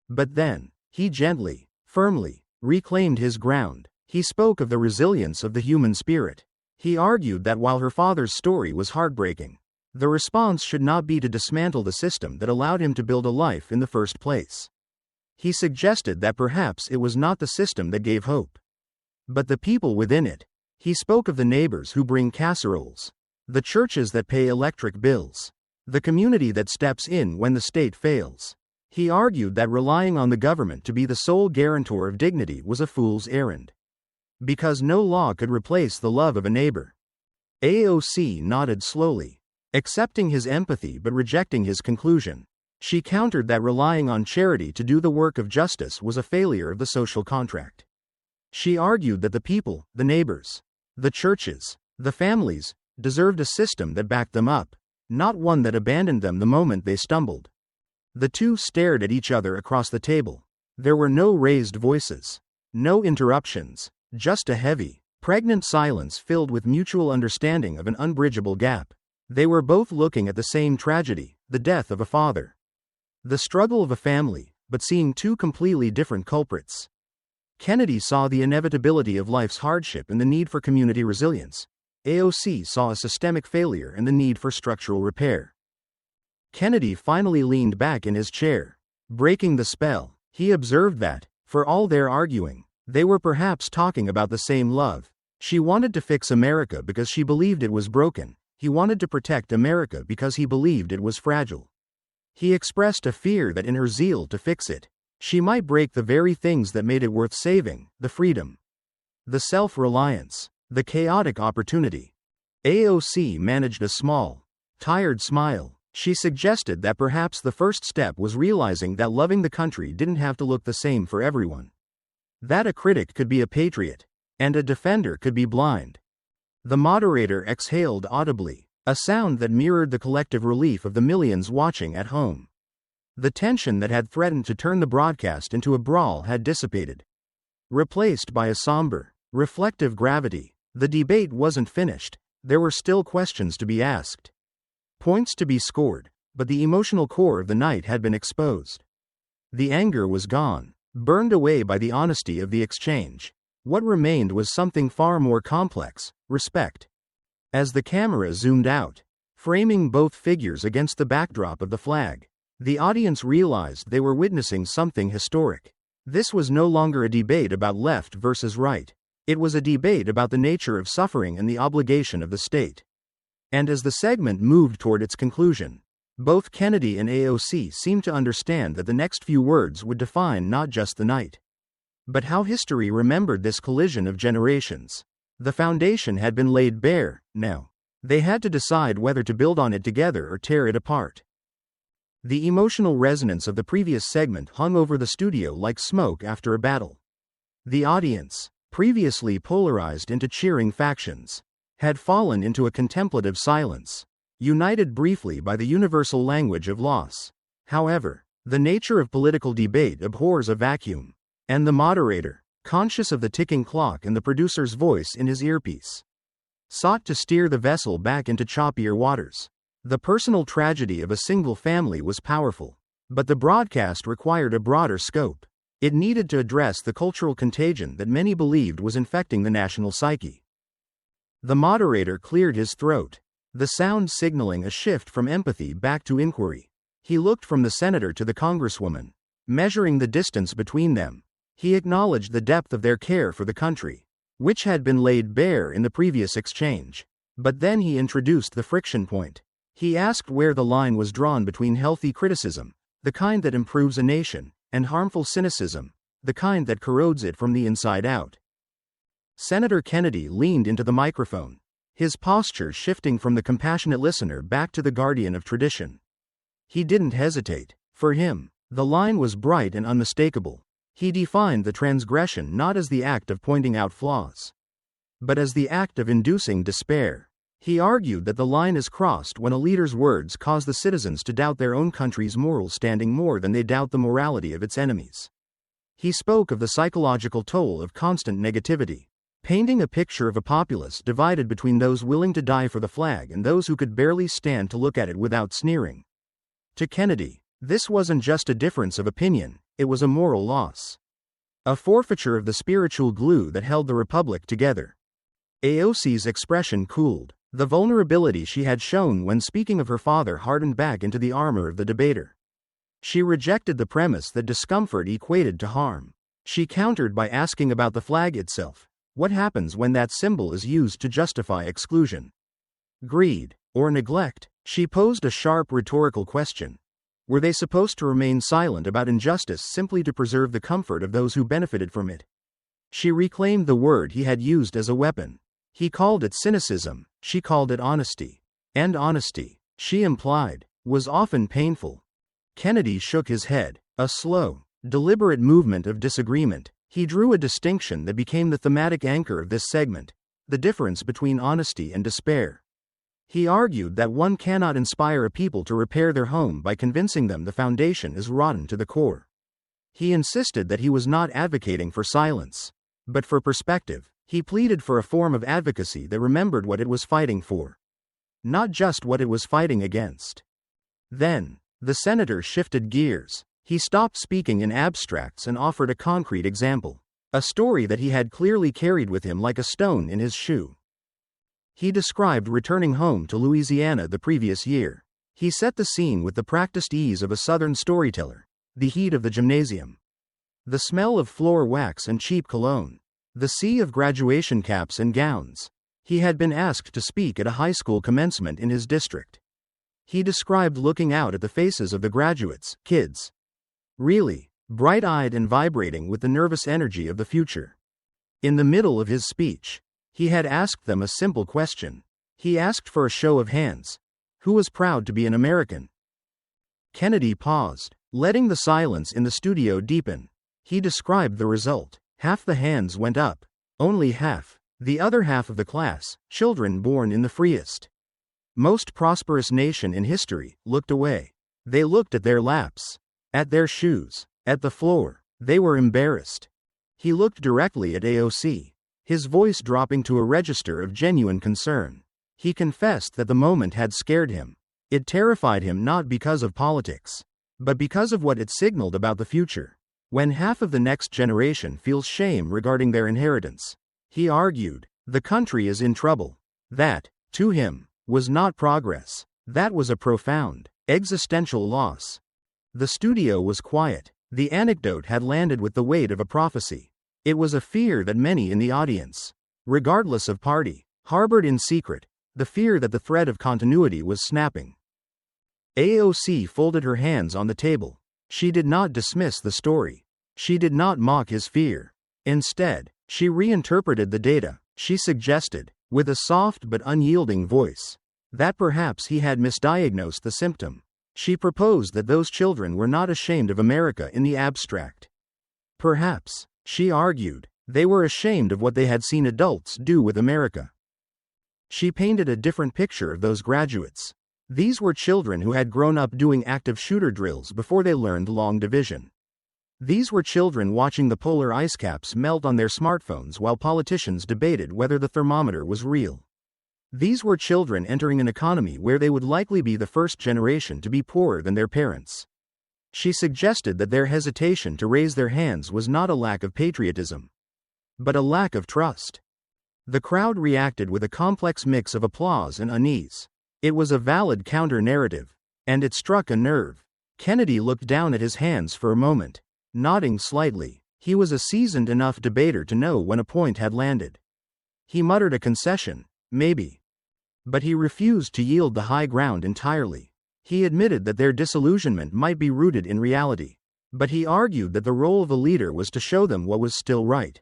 But then, he gently, firmly, reclaimed his ground. He spoke of the resilience of the human spirit. He argued that while her father's story was heartbreaking, the response should not be to dismantle the system that allowed him to build a life in the first place. He suggested that perhaps it was not the system that gave hope, but the people within it. He spoke of the neighbors who bring casseroles, the churches that pay electric bills, the community that steps in when the state fails. He argued that relying on the government to be the sole guarantor of dignity was a fool's errand, because no law could replace the love of a neighbor. AOC nodded slowly, accepting his empathy but rejecting his conclusion. She countered that relying on charity to do the work of justice was a failure of the social contract. She argued that the people, the neighbors, the churches, the families, deserved a system that backed them up, not one that abandoned them the moment they stumbled. The two stared at each other across the table. There were no raised voices, no interruptions, just a heavy, pregnant silence filled with mutual understanding of an unbridgeable gap. They were both looking at the same tragedy, the death of a father, the struggle of a family, but seeing two completely different culprits. Kennedy saw the inevitability of life's hardship and the need for community resilience. AOC saw a systemic failure and the need for structural repair. Kennedy finally leaned back in his chair, breaking the spell. He observed that, for all their arguing, they were perhaps talking about the same love. She wanted to fix America because she believed it was broken. He wanted to protect America because he believed it was fragile. He expressed a fear that in her zeal to fix it, she might break the very things that made it worth saving: the freedom, the self-reliance, the chaotic opportunity. AOC managed a small, tired smile. She suggested that perhaps the first step was realizing that loving the country didn't have to look the same for everyone. That a critic could be a patriot, and a defender could be blind. The moderator exhaled audibly, a sound that mirrored the collective relief of the millions watching at home. The tension that had threatened to turn the broadcast into a brawl had dissipated, replaced by a somber, reflective gravity. The debate wasn't finished. There were still questions to be asked, points to be scored, but the emotional core of the night had been exposed. The anger was gone, burned away by the honesty of the exchange. What remained was something far more complex: respect. As the camera zoomed out, framing both figures against the backdrop of the flag, the audience realized they were witnessing something historic. This was no longer a debate about left versus right. It was a debate about the nature of suffering and the obligation of the state. And as the segment moved toward its conclusion, both Kennedy and AOC seemed to understand that the next few words would define not just the night, but how history remembered this collision of generations. The foundation had been laid bare. Now, they had to decide whether to build on it together or tear it apart. The emotional resonance of the previous segment hung over the studio like smoke after a battle. The audience, previously polarized into cheering factions, had fallen into a contemplative silence, united briefly by the universal language of loss. However, the nature of political debate abhors a vacuum, and the moderator, conscious of the ticking clock and the producer's voice in his earpiece, sought to steer the vessel back into choppier waters. The personal tragedy of a single family was powerful, but the broadcast required a broader scope. It needed to address the cultural contagion that many believed was infecting the national psyche. The moderator cleared his throat, the sound signaling a shift from empathy back to inquiry. He looked from the senator to the congresswoman, measuring the distance between them. He acknowledged the depth of their care for the country, which had been laid bare in the previous exchange. But then he introduced the friction point. He asked where the line was drawn between healthy criticism, the kind that improves a nation, and harmful cynicism, the kind that corrodes it from the inside out. Senator Kennedy leaned into the microphone, his posture shifting from the compassionate listener back to the guardian of tradition. He didn't hesitate. For him, the line was bright and unmistakable. He defined the transgression not as the act of pointing out flaws, but as the act of inducing despair. He argued that the line is crossed when a leader's words cause the citizens to doubt their own country's moral standing more than they doubt the morality of its enemies. He spoke of the psychological toll of constant negativity, painting a picture of a populace divided between those willing to die for the flag and those who could barely stand to look at it without sneering. To Kennedy, this wasn't just a difference of opinion, it was a moral loss, a forfeiture of the spiritual glue that held the republic together. AOC's expression cooled. The vulnerability she had shown when speaking of her father hardened back into the armor of the debater. She rejected the premise that discomfort equated to harm. She countered by asking about the flag itself. What happens when that symbol is used to justify exclusion, greed, or neglect? She posed a sharp rhetorical question. Were they supposed to remain silent about injustice simply to preserve the comfort of those who benefited from it? She reclaimed the word he had used as a weapon. He called it cynicism, she called it honesty. And honesty, she implied, was often painful. Kennedy shook his head, a slow, deliberate movement of disagreement. He drew a distinction that became the thematic anchor of this segment: the difference between honesty and despair. He argued that one cannot inspire a people to repair their home by convincing them the foundation is rotten to the core. He insisted that he was not advocating for silence, but for perspective. He pleaded for a form of advocacy that remembered what it was fighting for, not just what it was fighting against. Then, the senator shifted gears. He stopped speaking in abstracts and offered a concrete example, a story that he had clearly carried with him like a stone in his shoe. He described returning home to Louisiana the previous year. He set the scene with the practiced ease of a Southern storyteller. The heat of the gymnasium. The smell of floor wax and cheap cologne. The sea of graduation caps and gowns. He had been asked to speak at a high school commencement in his district. He described looking out at the faces of the graduates, kids. Really, bright-eyed and vibrating with the nervous energy of the future. In the middle of his speech, he had asked them a simple question. He asked for a show of hands. Who was proud to be an American? Kennedy paused, letting the silence in the studio deepen. He described the result. Half the hands went up. Only half. The other half of the class, children born in the freest, most prosperous nation in history, looked away. They looked at their laps, at their shoes, at the floor. They were embarrassed. He looked directly at AOC, his voice dropping to a register of genuine concern. He confessed that the moment had scared him. It terrified him not because of politics, but because of what it signaled about the future. When half of the next generation feels shame regarding their inheritance, he argued, the country is in trouble. That, to him, was not progress. That was a profound, existential loss. The studio was quiet. The anecdote had landed with the weight of a prophecy. It was a fear that many in the audience, regardless of party, harbored in secret, the fear that the thread of continuity was snapping. AOC folded her hands on the table. She did not dismiss the story. She did not mock his fear. Instead, she reinterpreted the data. She suggested, with a soft but unyielding voice, that perhaps he had misdiagnosed the symptom. She proposed that those children were not ashamed of America in the abstract. Perhaps, she argued, they were ashamed of what they had seen adults do with America. She painted a different picture of those graduates. These were children who had grown up doing active shooter drills before they learned long division. These were children watching the polar ice caps melt on their smartphones while politicians debated whether the thermometer was real. These were children entering an economy where they would likely be the first generation to be poorer than their parents. She suggested that their hesitation to raise their hands was not a lack of patriotism, but a lack of trust. The crowd reacted with a complex mix of applause and unease. It was a valid counter-narrative, and it struck a nerve. Kennedy looked down at his hands for a moment, nodding slightly. He was a seasoned enough debater to know when a point had landed. He muttered a concession, maybe. But he refused to yield the high ground entirely. He admitted that their disillusionment might be rooted in reality. But he argued that the role of a leader was to show them what was still right.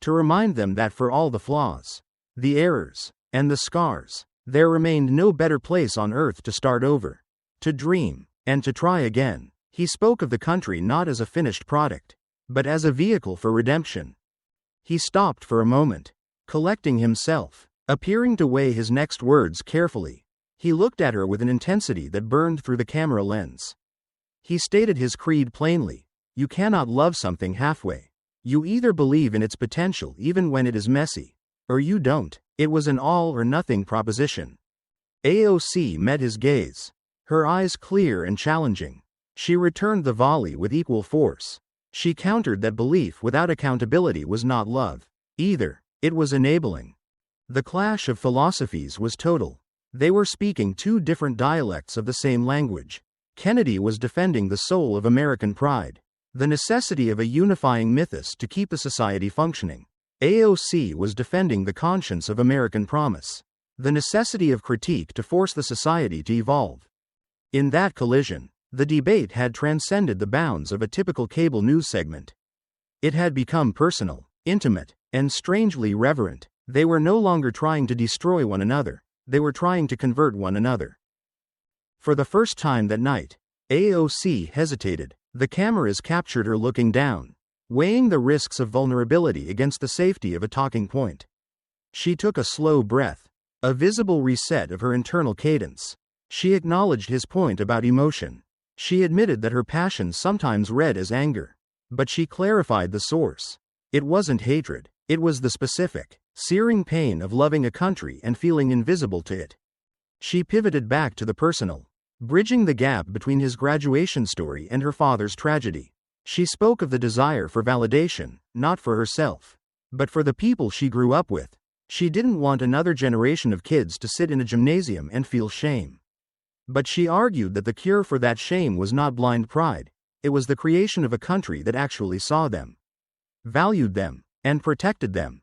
To remind them that for all the flaws, the errors, and the scars, there remained no better place on earth to start over, to dream, and to try again. He spoke of the country not as a finished product, but as a vehicle for redemption. He stopped for a moment, collecting himself, appearing to weigh his next words carefully. He looked at her with an intensity that burned through the camera lens. He stated his creed plainly. You cannot love something halfway. You either believe in its potential even when it is messy, or you don't. It was an all-or-nothing proposition. AOC met his gaze, her eyes clear and challenging. She returned the volley with equal force. She countered that belief without accountability was not love, either. It was enabling. The clash of philosophies was total. They were speaking two different dialects of the same language. Kennedy was defending the soul of American pride, the necessity of a unifying mythos to keep the society functioning. AOC was defending the conscience of American promise, the necessity of critique to force the society to evolve. In that collision, the debate had transcended the bounds of a typical cable news segment. It had become personal, intimate, and strangely reverent. They were no longer trying to destroy one another, they were trying to convert one another. For the first time that night, AOC hesitated. The cameras captured her looking down, weighing the risks of vulnerability against the safety of a talking point. She took a slow breath, a visible reset of her internal cadence. She acknowledged his point about emotion. She admitted that her passion sometimes read as anger. But she clarified the source. It wasn't hatred, it was the specific, searing pain of loving a country and feeling invisible to it. She pivoted back to the personal, bridging the gap between his graduation story and her father's tragedy. She spoke of the desire for validation, not for herself, but for the people she grew up with. She didn't want another generation of kids to sit in a gymnasium and feel shame. But she argued that the cure for that shame was not blind pride, it was the creation of a country that actually saw them, valued them, and protected them.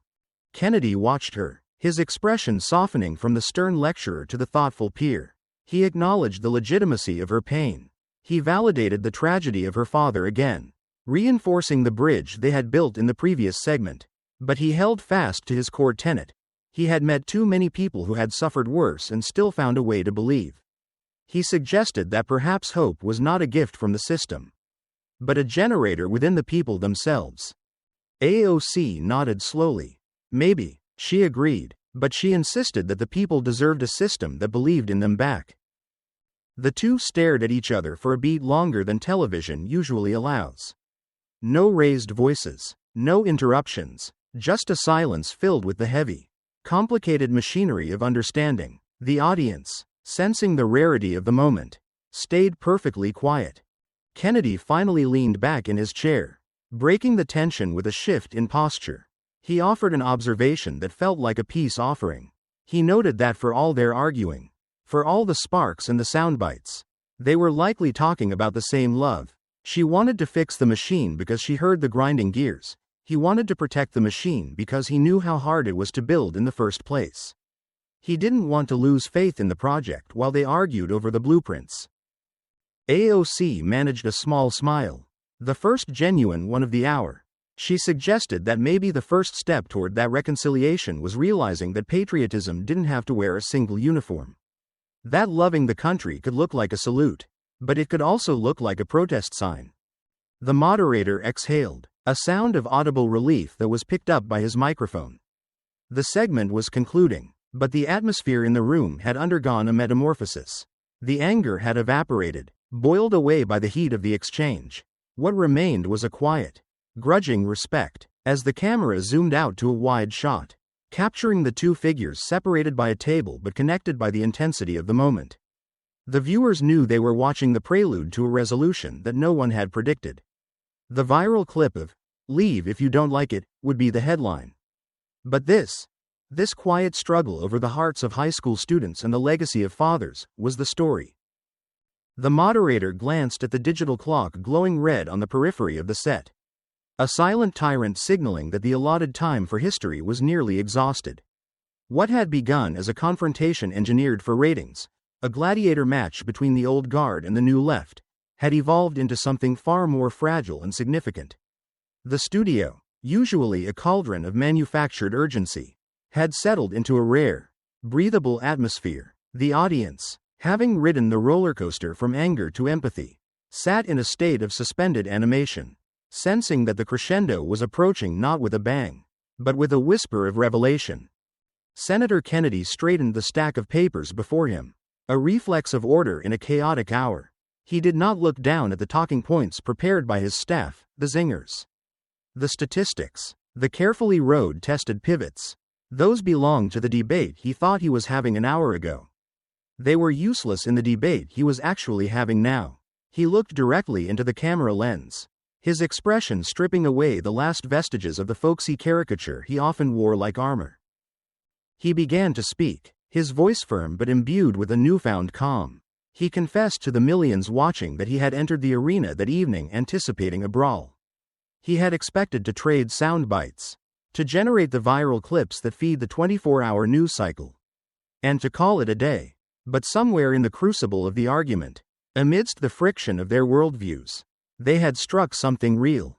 Kennedy watched her, his expression softening from the stern lecturer to the thoughtful peer. He acknowledged the legitimacy of her pain. He validated the tragedy of her father again, reinforcing the bridge they had built in the previous segment. But he held fast to his core tenet. He had met too many people who had suffered worse and still found a way to believe. He suggested that perhaps hope was not a gift from the system, but a generator within the people themselves. AOC nodded slowly. Maybe, she agreed, but she insisted that the people deserved a system that believed in them back. The two stared at each other for a beat longer than television usually allows. No raised voices, no interruptions, just a silence filled with the heavy, complicated machinery of understanding. The audience, sensing the rarity of the moment, stayed perfectly quiet. Kennedy finally leaned back in his chair, breaking the tension with a shift in posture. He offered an observation that felt like a peace offering. He noted that for all their arguing, for all the sparks and the sound bites, they were likely talking about the same love. She wanted to fix the machine because she heard the grinding gears. He wanted to protect the machine because he knew how hard it was to build in the first place. He didn't want to lose faith in the project while they argued over the blueprints. AOC managed a small smile, the first genuine one of the hour. She suggested that maybe the first step toward that reconciliation was realizing that patriotism didn't have to wear a single uniform. That loving the country could look like a salute, but it could also look like a protest sign. The moderator exhaled, a sound of audible relief that was picked up by his microphone. The segment was concluding, but the atmosphere in the room had undergone a metamorphosis. The anger had evaporated, boiled away by the heat of the exchange. What remained was a quiet, grudging respect. As the camera zoomed out to a wide shot, capturing the two figures separated by a table but connected by the intensity of the moment, the viewers knew they were watching the prelude to a resolution that no one had predicted. The viral clip of "Leave if you don't like it" would be the headline. But this quiet struggle over the hearts of high school students and the legacy of fathers was the story. The moderator glanced at the digital clock glowing red on the periphery of the set. A silent tyrant signaling that the allotted time for history was nearly exhausted. What had begun as a confrontation engineered for ratings, a gladiator match between the old guard and the new left, had evolved into something far more fragile and significant. The studio, usually a cauldron of manufactured urgency, had settled into a rare, breathable atmosphere. The audience, having ridden the roller coaster from anger to empathy, sat in a state of suspended animation, sensing that the crescendo was approaching not with a bang, but with a whisper of revelation. Senator Kennedy straightened the stack of papers before him, a reflex of order in a chaotic hour. He did not look down at the talking points prepared by his staff, the zingers, the statistics, the carefully road-tested pivots. Those belonged to the debate he thought he was having an hour ago. They were useless in the debate he was actually having now. He looked directly into the camera lens, his expression stripping away the last vestiges of the folksy caricature he often wore like armor. He began to speak, his voice firm but imbued with a newfound calm. He confessed to the millions watching that he had entered the arena that evening anticipating a brawl. He had expected to trade sound bites, to generate the viral clips that feed the 24-hour news cycle, and to call it a day. But somewhere in the crucible of the argument, amidst the friction of their worldviews, they had struck something real.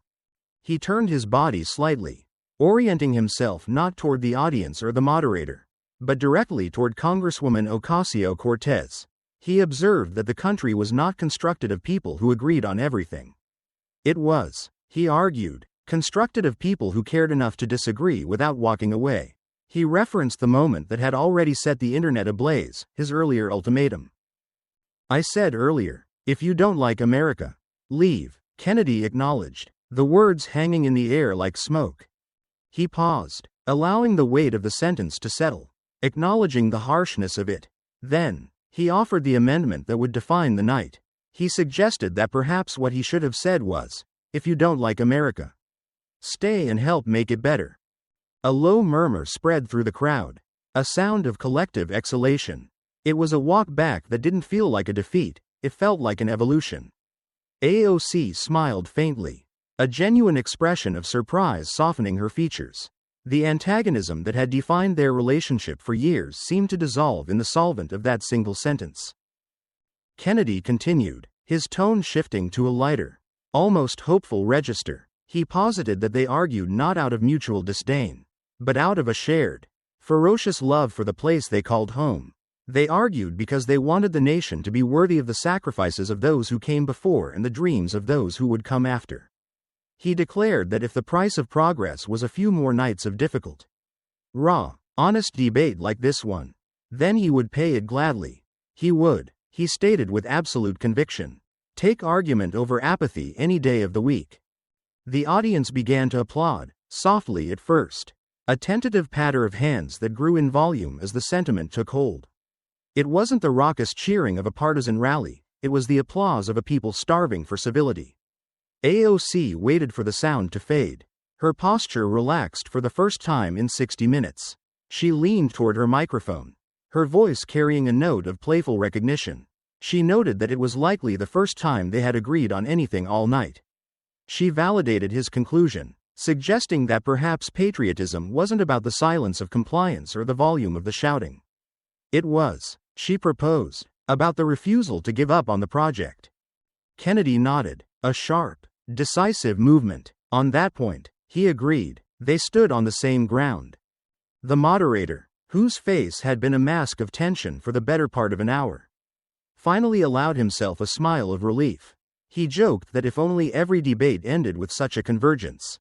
He turned his body slightly, orienting himself not toward the audience or the moderator, but directly toward Congresswoman Ocasio-Cortez. He observed that the country was not constructed of people who agreed on everything. It was, he argued, constructed of people who cared enough to disagree without walking away. He referenced the moment that had already set the internet ablaze, his earlier ultimatum. "I said earlier, if you don't like America, leave," Kennedy acknowledged, the words hanging in the air like smoke. He paused, allowing the weight of the sentence to settle, acknowledging the harshness of it. Then, he offered the amendment that would define the night. He suggested that perhaps what he should have said was, "If you don't like America, stay and help make it better." A low murmur spread through the crowd, a sound of collective exhalation. It was a walk back that didn't feel like a defeat, it felt like an evolution. AOC smiled faintly, a genuine expression of surprise softening her features. The antagonism that had defined their relationship for years seemed to dissolve in the solvent of that single sentence. Kennedy continued, his tone shifting to a lighter, almost hopeful register. He posited that they argued not out of mutual disdain, but out of a shared, ferocious love for the place they called home. They argued because they wanted the nation to be worthy of the sacrifices of those who came before and the dreams of those who would come after. He declared that if the price of progress was a few more nights of difficult, raw, honest debate like this one, then he would pay it gladly. He would, he stated with absolute conviction, take argument over apathy any day of the week. The audience began to applaud, softly at first, a tentative patter of hands that grew in volume as the sentiment took hold. It wasn't the raucous cheering of a partisan rally, it was the applause of a people starving for civility. AOC waited for the sound to fade. Her posture relaxed for the first time in 60 minutes. She leaned toward her microphone, her voice carrying a note of playful recognition. She noted that it was likely the first time they had agreed on anything all night. She validated his conclusion, suggesting that perhaps patriotism wasn't about the silence of compliance or the volume of the shouting. It was, she proposed, about the refusal to give up on the project. Kennedy nodded, a sharp, decisive movement. On that point, he agreed, they stood on the same ground. The moderator, whose face had been a mask of tension for the better part of an hour, finally allowed himself a smile of relief. He joked that if only every debate ended with such a convergence,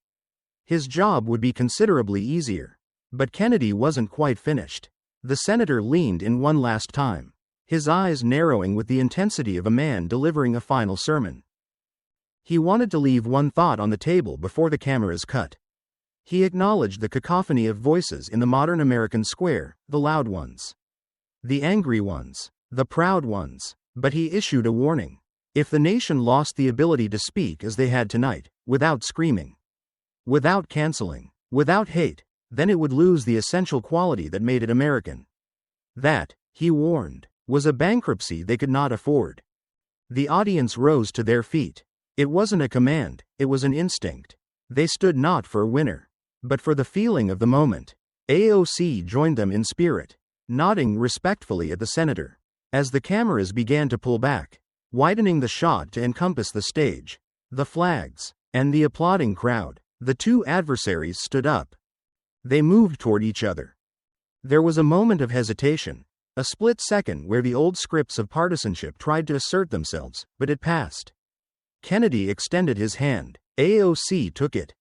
his job would be considerably easier. But Kennedy wasn't quite finished. The senator leaned in one last time, his eyes narrowing with the intensity of a man delivering a final sermon. He wanted to leave one thought on the table before the cameras cut. He acknowledged the cacophony of voices in the modern American square, the loud ones, the angry ones, the proud ones, but he issued a warning. If the nation lost the ability to speak as they had tonight, without screaming, without canceling, without hate, then it would lose the essential quality that made it American. That, he warned, was a bankruptcy they could not afford. The audience rose to their feet. It wasn't a command, it was an instinct. They stood not for a winner, but for the feeling of the moment. AOC joined them in spirit, nodding respectfully at the senator. As the cameras began to pull back, widening the shot to encompass the stage, the flags, and the applauding crowd, the two adversaries stood up. They moved toward each other. There was a moment of hesitation, a split second where the old scripts of partisanship tried to assert themselves, but it passed. Kennedy extended his hand. AOC took it.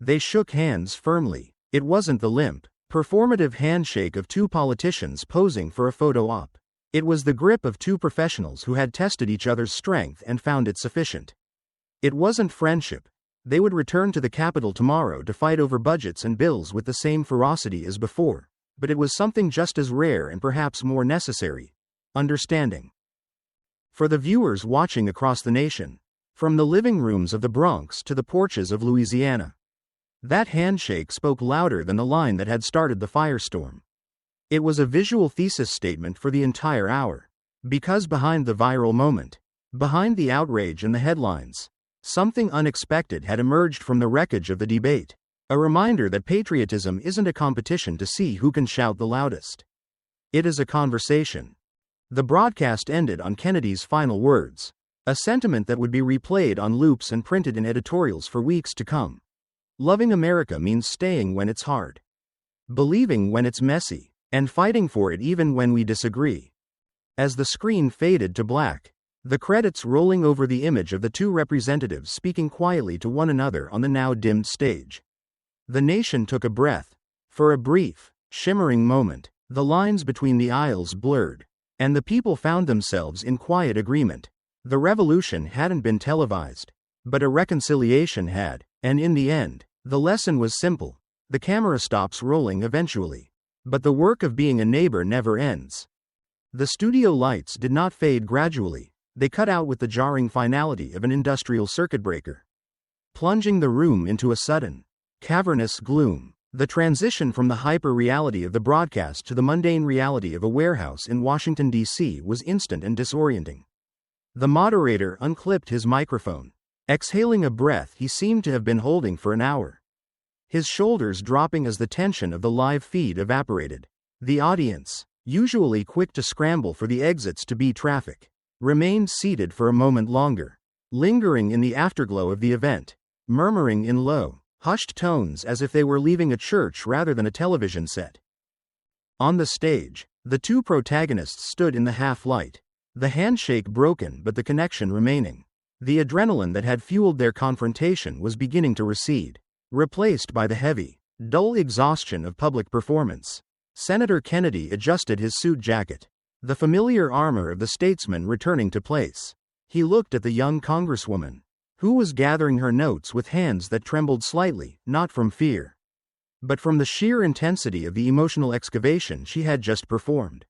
They shook hands firmly. It wasn't the limp, performative handshake of two politicians posing for a photo op. It was the grip of two professionals who had tested each other's strength and found it sufficient. It wasn't friendship. They would return to the Capitol tomorrow to fight over budgets and bills with the same ferocity as before, but it was something just as rare and perhaps more necessary: understanding. For the viewers watching across the nation, from the living rooms of the Bronx to the porches of Louisiana, that handshake spoke louder than the line that had started the firestorm. It was a visual thesis statement for the entire hour. Because behind the viral moment, behind the outrage and the headlines, something unexpected had emerged from the wreckage of the debate. A reminder that patriotism isn't a competition to see who can shout the loudest. It is a conversation. The broadcast ended on Kennedy's final words, a sentiment that would be replayed on loops and printed in editorials for weeks to come. Loving America means staying when it's hard, believing when it's messy, and fighting for it even when we disagree. As the screen faded to black, the credits rolling over the image of the two representatives speaking quietly to one another on the now dimmed stage, the nation took a breath. For a brief, shimmering moment, the lines between the aisles blurred, and the people found themselves in quiet agreement. The revolution hadn't been televised, but a reconciliation had, and in the end, the lesson was simple. The camera stops rolling eventually, but the work of being a neighbor never ends. The studio lights did not fade gradually, they cut out with the jarring finality of an industrial circuit breaker, plunging the room into a sudden, cavernous gloom. The transition from the hyper-reality of the broadcast to the mundane reality of a warehouse in Washington, D.C. was instant and disorienting. The moderator unclipped his microphone, exhaling a breath he seemed to have been holding for an hour. His shoulders dropping as the tension of the live feed evaporated. The audience, usually quick to scramble for the exits to beat traffic, remained seated for a moment longer, lingering in the afterglow of the event, murmuring in low, hushed tones as if they were leaving a church rather than a television set. On the stage, the two protagonists stood in the half-light, the handshake broken but the connection remaining. The adrenaline that had fueled their confrontation was beginning to recede, replaced by the heavy, dull exhaustion of public performance. Senator Kennedy adjusted his suit jacket, the familiar armor of the statesman returning to place. He looked at the young congresswoman, who was gathering her notes with hands that trembled slightly, not from fear, but from the sheer intensity of the emotional excavation she had just performed.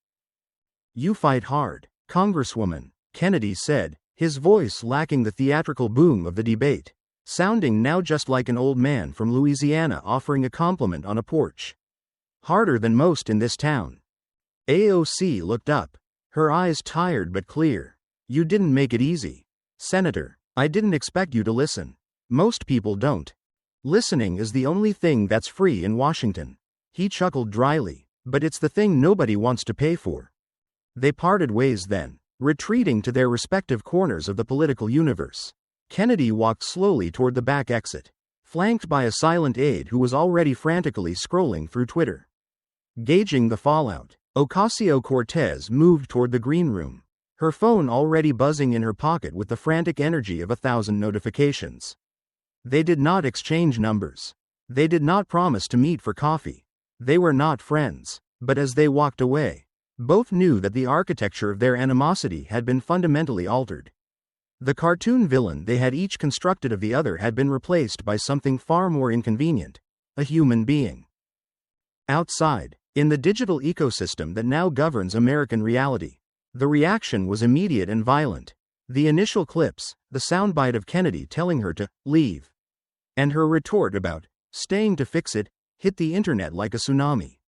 "You fight hard, Congresswoman," Kennedy said, his voice lacking the theatrical boom of the debate, sounding now just like an old man from Louisiana offering a compliment on a porch. "Harder than most in this town." AOC looked up, her eyes tired but clear. "You didn't make it easy, Senator. I didn't expect you to listen. Most people don't. Listening is the only thing that's free in Washington." He chuckled dryly, "But it's the thing nobody wants to pay for." They parted ways then, retreating to their respective corners of the political universe. Kennedy walked slowly toward the back exit, flanked by a silent aide who was already frantically scrolling through Twitter. Gauging the fallout, Ocasio-Cortez moved toward the green room, her phone already buzzing in her pocket with the frantic energy of 1,000 notifications. They did not exchange numbers. They did not promise to meet for coffee. They were not friends. But as they walked away, both knew that the architecture of their animosity had been fundamentally altered. The cartoon villain they had each constructed of the other had been replaced by something far more inconvenient: a human being. Outside, in the digital ecosystem that now governs American reality, the reaction was immediate and violent. The initial clips, the soundbite of Kennedy telling her to leave, and her retort about staying to fix it, hit the internet like a tsunami.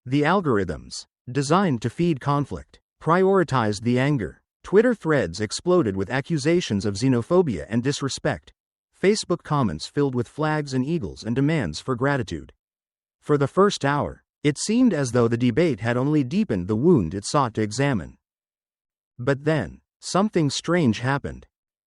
The algorithms, designed to feed conflict, prioritized the anger. Twitter threads exploded with accusations of xenophobia and disrespect. Facebook comments filled with flags and eagles and demands for gratitude. For the first hour, it seemed as though the debate had only deepened the wound it sought to examine. But then, something strange happened.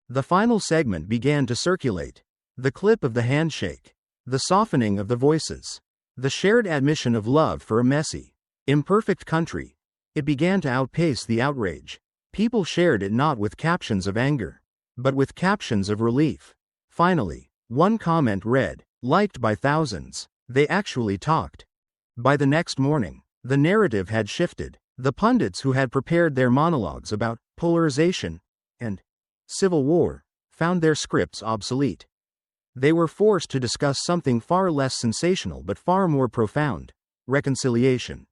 The final segment began to circulate. The clip of the handshake, the softening of the voices, the shared admission of love for a messy, imperfect country. It began to outpace the outrage. People shared it not with captions of anger, but with captions of relief. Finally, one comment read, liked by thousands, "They actually talked." By the next morning, the narrative had shifted. The pundits who had prepared their monologues about polarization and civil war found their scripts obsolete. They were forced to discuss something far less sensational but far more profound: reconciliation.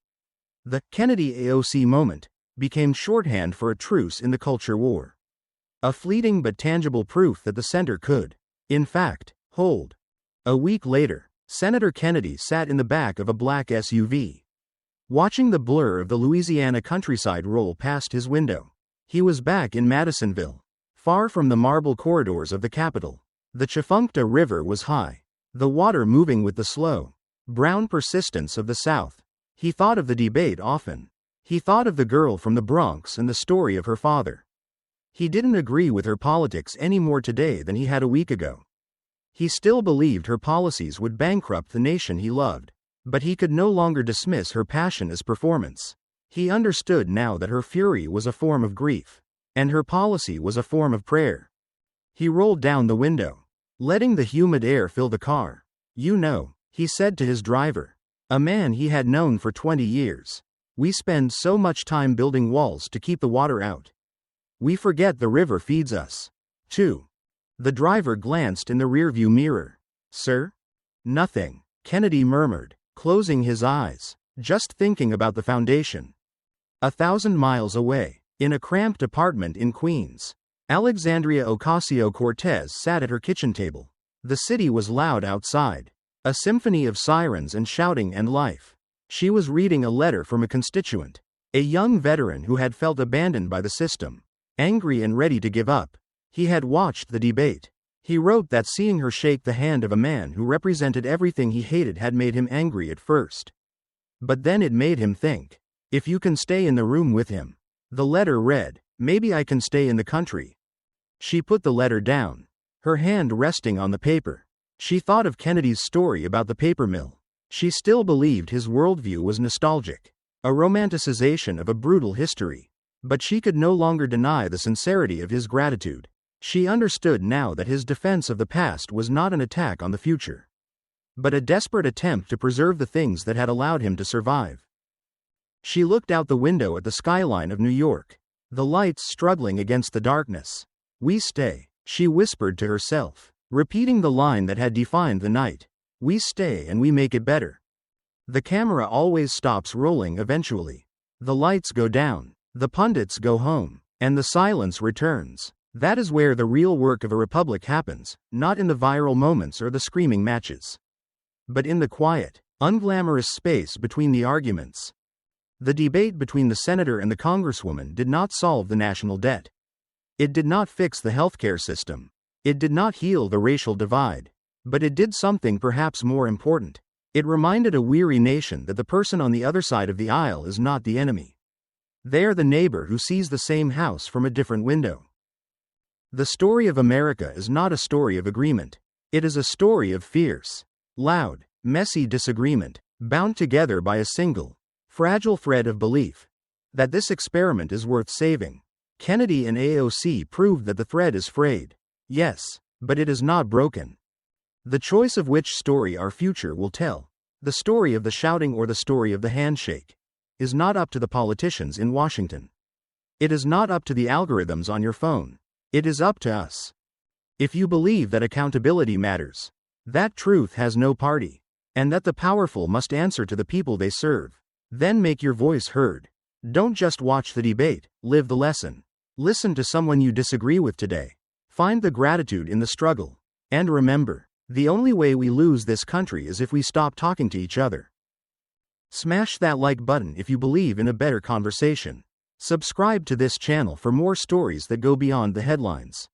The Kennedy-AOC moment became shorthand for a truce in the culture war. A fleeting but tangible proof that the center could, in fact, hold. A week later, Senator Kennedy sat in the back of a black SUV, watching the blur of the Louisiana countryside roll past his window. He was back in Madisonville, far from the marble corridors of the capital. The Chifuncta River was high, the water moving with the slow, brown persistence of the South. He thought of the debate often. He thought of the girl from the Bronx and the story of her father. He didn't agree with her politics any more today than he had a week ago. He still believed her policies would bankrupt the nation he loved, but he could no longer dismiss her passion as performance. He understood now that her fury was a form of grief, and her policy was a form of prayer. He rolled down the window, letting the humid air fill the car. "You know," he said to his driver, a man he had known for 20 years, "we spend so much time building walls to keep the water out. We forget the river feeds us, too." The driver glanced in the rearview mirror. "Sir?" "Nothing," Kennedy murmured, closing his eyes, just thinking about the foundation. 1,000 miles away, in a cramped apartment in Queens, Alexandria Ocasio-Cortez sat at her kitchen table. The city was loud outside. A symphony of sirens and shouting and life. She was reading a letter from a constituent, a young veteran who had felt abandoned by the system. Angry and ready to give up, he had watched the debate. He wrote that seeing her shake the hand of a man who represented everything he hated had made him angry at first. But then it made him think. If you can stay in the room with him. The letter read, maybe I can stay in the country. She put the letter down, her hand resting on the paper. She thought of Kennedy's story about the paper mill. She still believed his worldview was nostalgic, a romanticization of a brutal history. But she could no longer deny the sincerity of his gratitude. She understood now that his defense of the past was not an attack on the future, but a desperate attempt to preserve the things that had allowed him to survive. She looked out the window at the skyline of New York, the lights struggling against the darkness. We stay, she whispered to herself, repeating the line that had defined the night. We stay and we make it better. The camera always stops rolling eventually. The lights go down, the pundits go home, and the silence returns. That is where the real work of a republic happens, not in the viral moments or the screaming matches, but in the quiet, unglamorous space between the arguments. The debate between the senator and the congresswoman did not solve the national debt. It did not fix the healthcare system. It did not heal the racial divide. But it did something perhaps more important. It reminded a weary nation that the person on the other side of the aisle is not the enemy. They are the neighbor who sees the same house from a different window. The story of America is not a story of agreement. It is a story of fierce, loud, messy disagreement, bound together by a single, fragile thread of belief that this experiment is worth saving. Kennedy and AOC proved that the thread is frayed. Yes, but it is not broken. The choice of which story our future will tell, the story of the shouting or the story of the handshake, is not up to the politicians in Washington. It is not up to the algorithms on your phone. It is up to us. If you believe that accountability matters, that truth has no party, and that the powerful must answer to the people they serve, then make your voice heard. Don't just watch the debate, live the lesson. Listen to someone you disagree with today. Find the gratitude in the struggle. And remember, the only way we lose this country is if we stop talking to each other. Smash that like button if you believe in a better conversation. Subscribe to this channel for more stories that go beyond the headlines.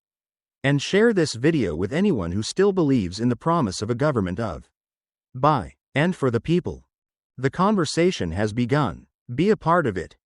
And share this video with anyone who still believes in the promise of a government of, by, and for the people. The conversation has begun. Be a part of it.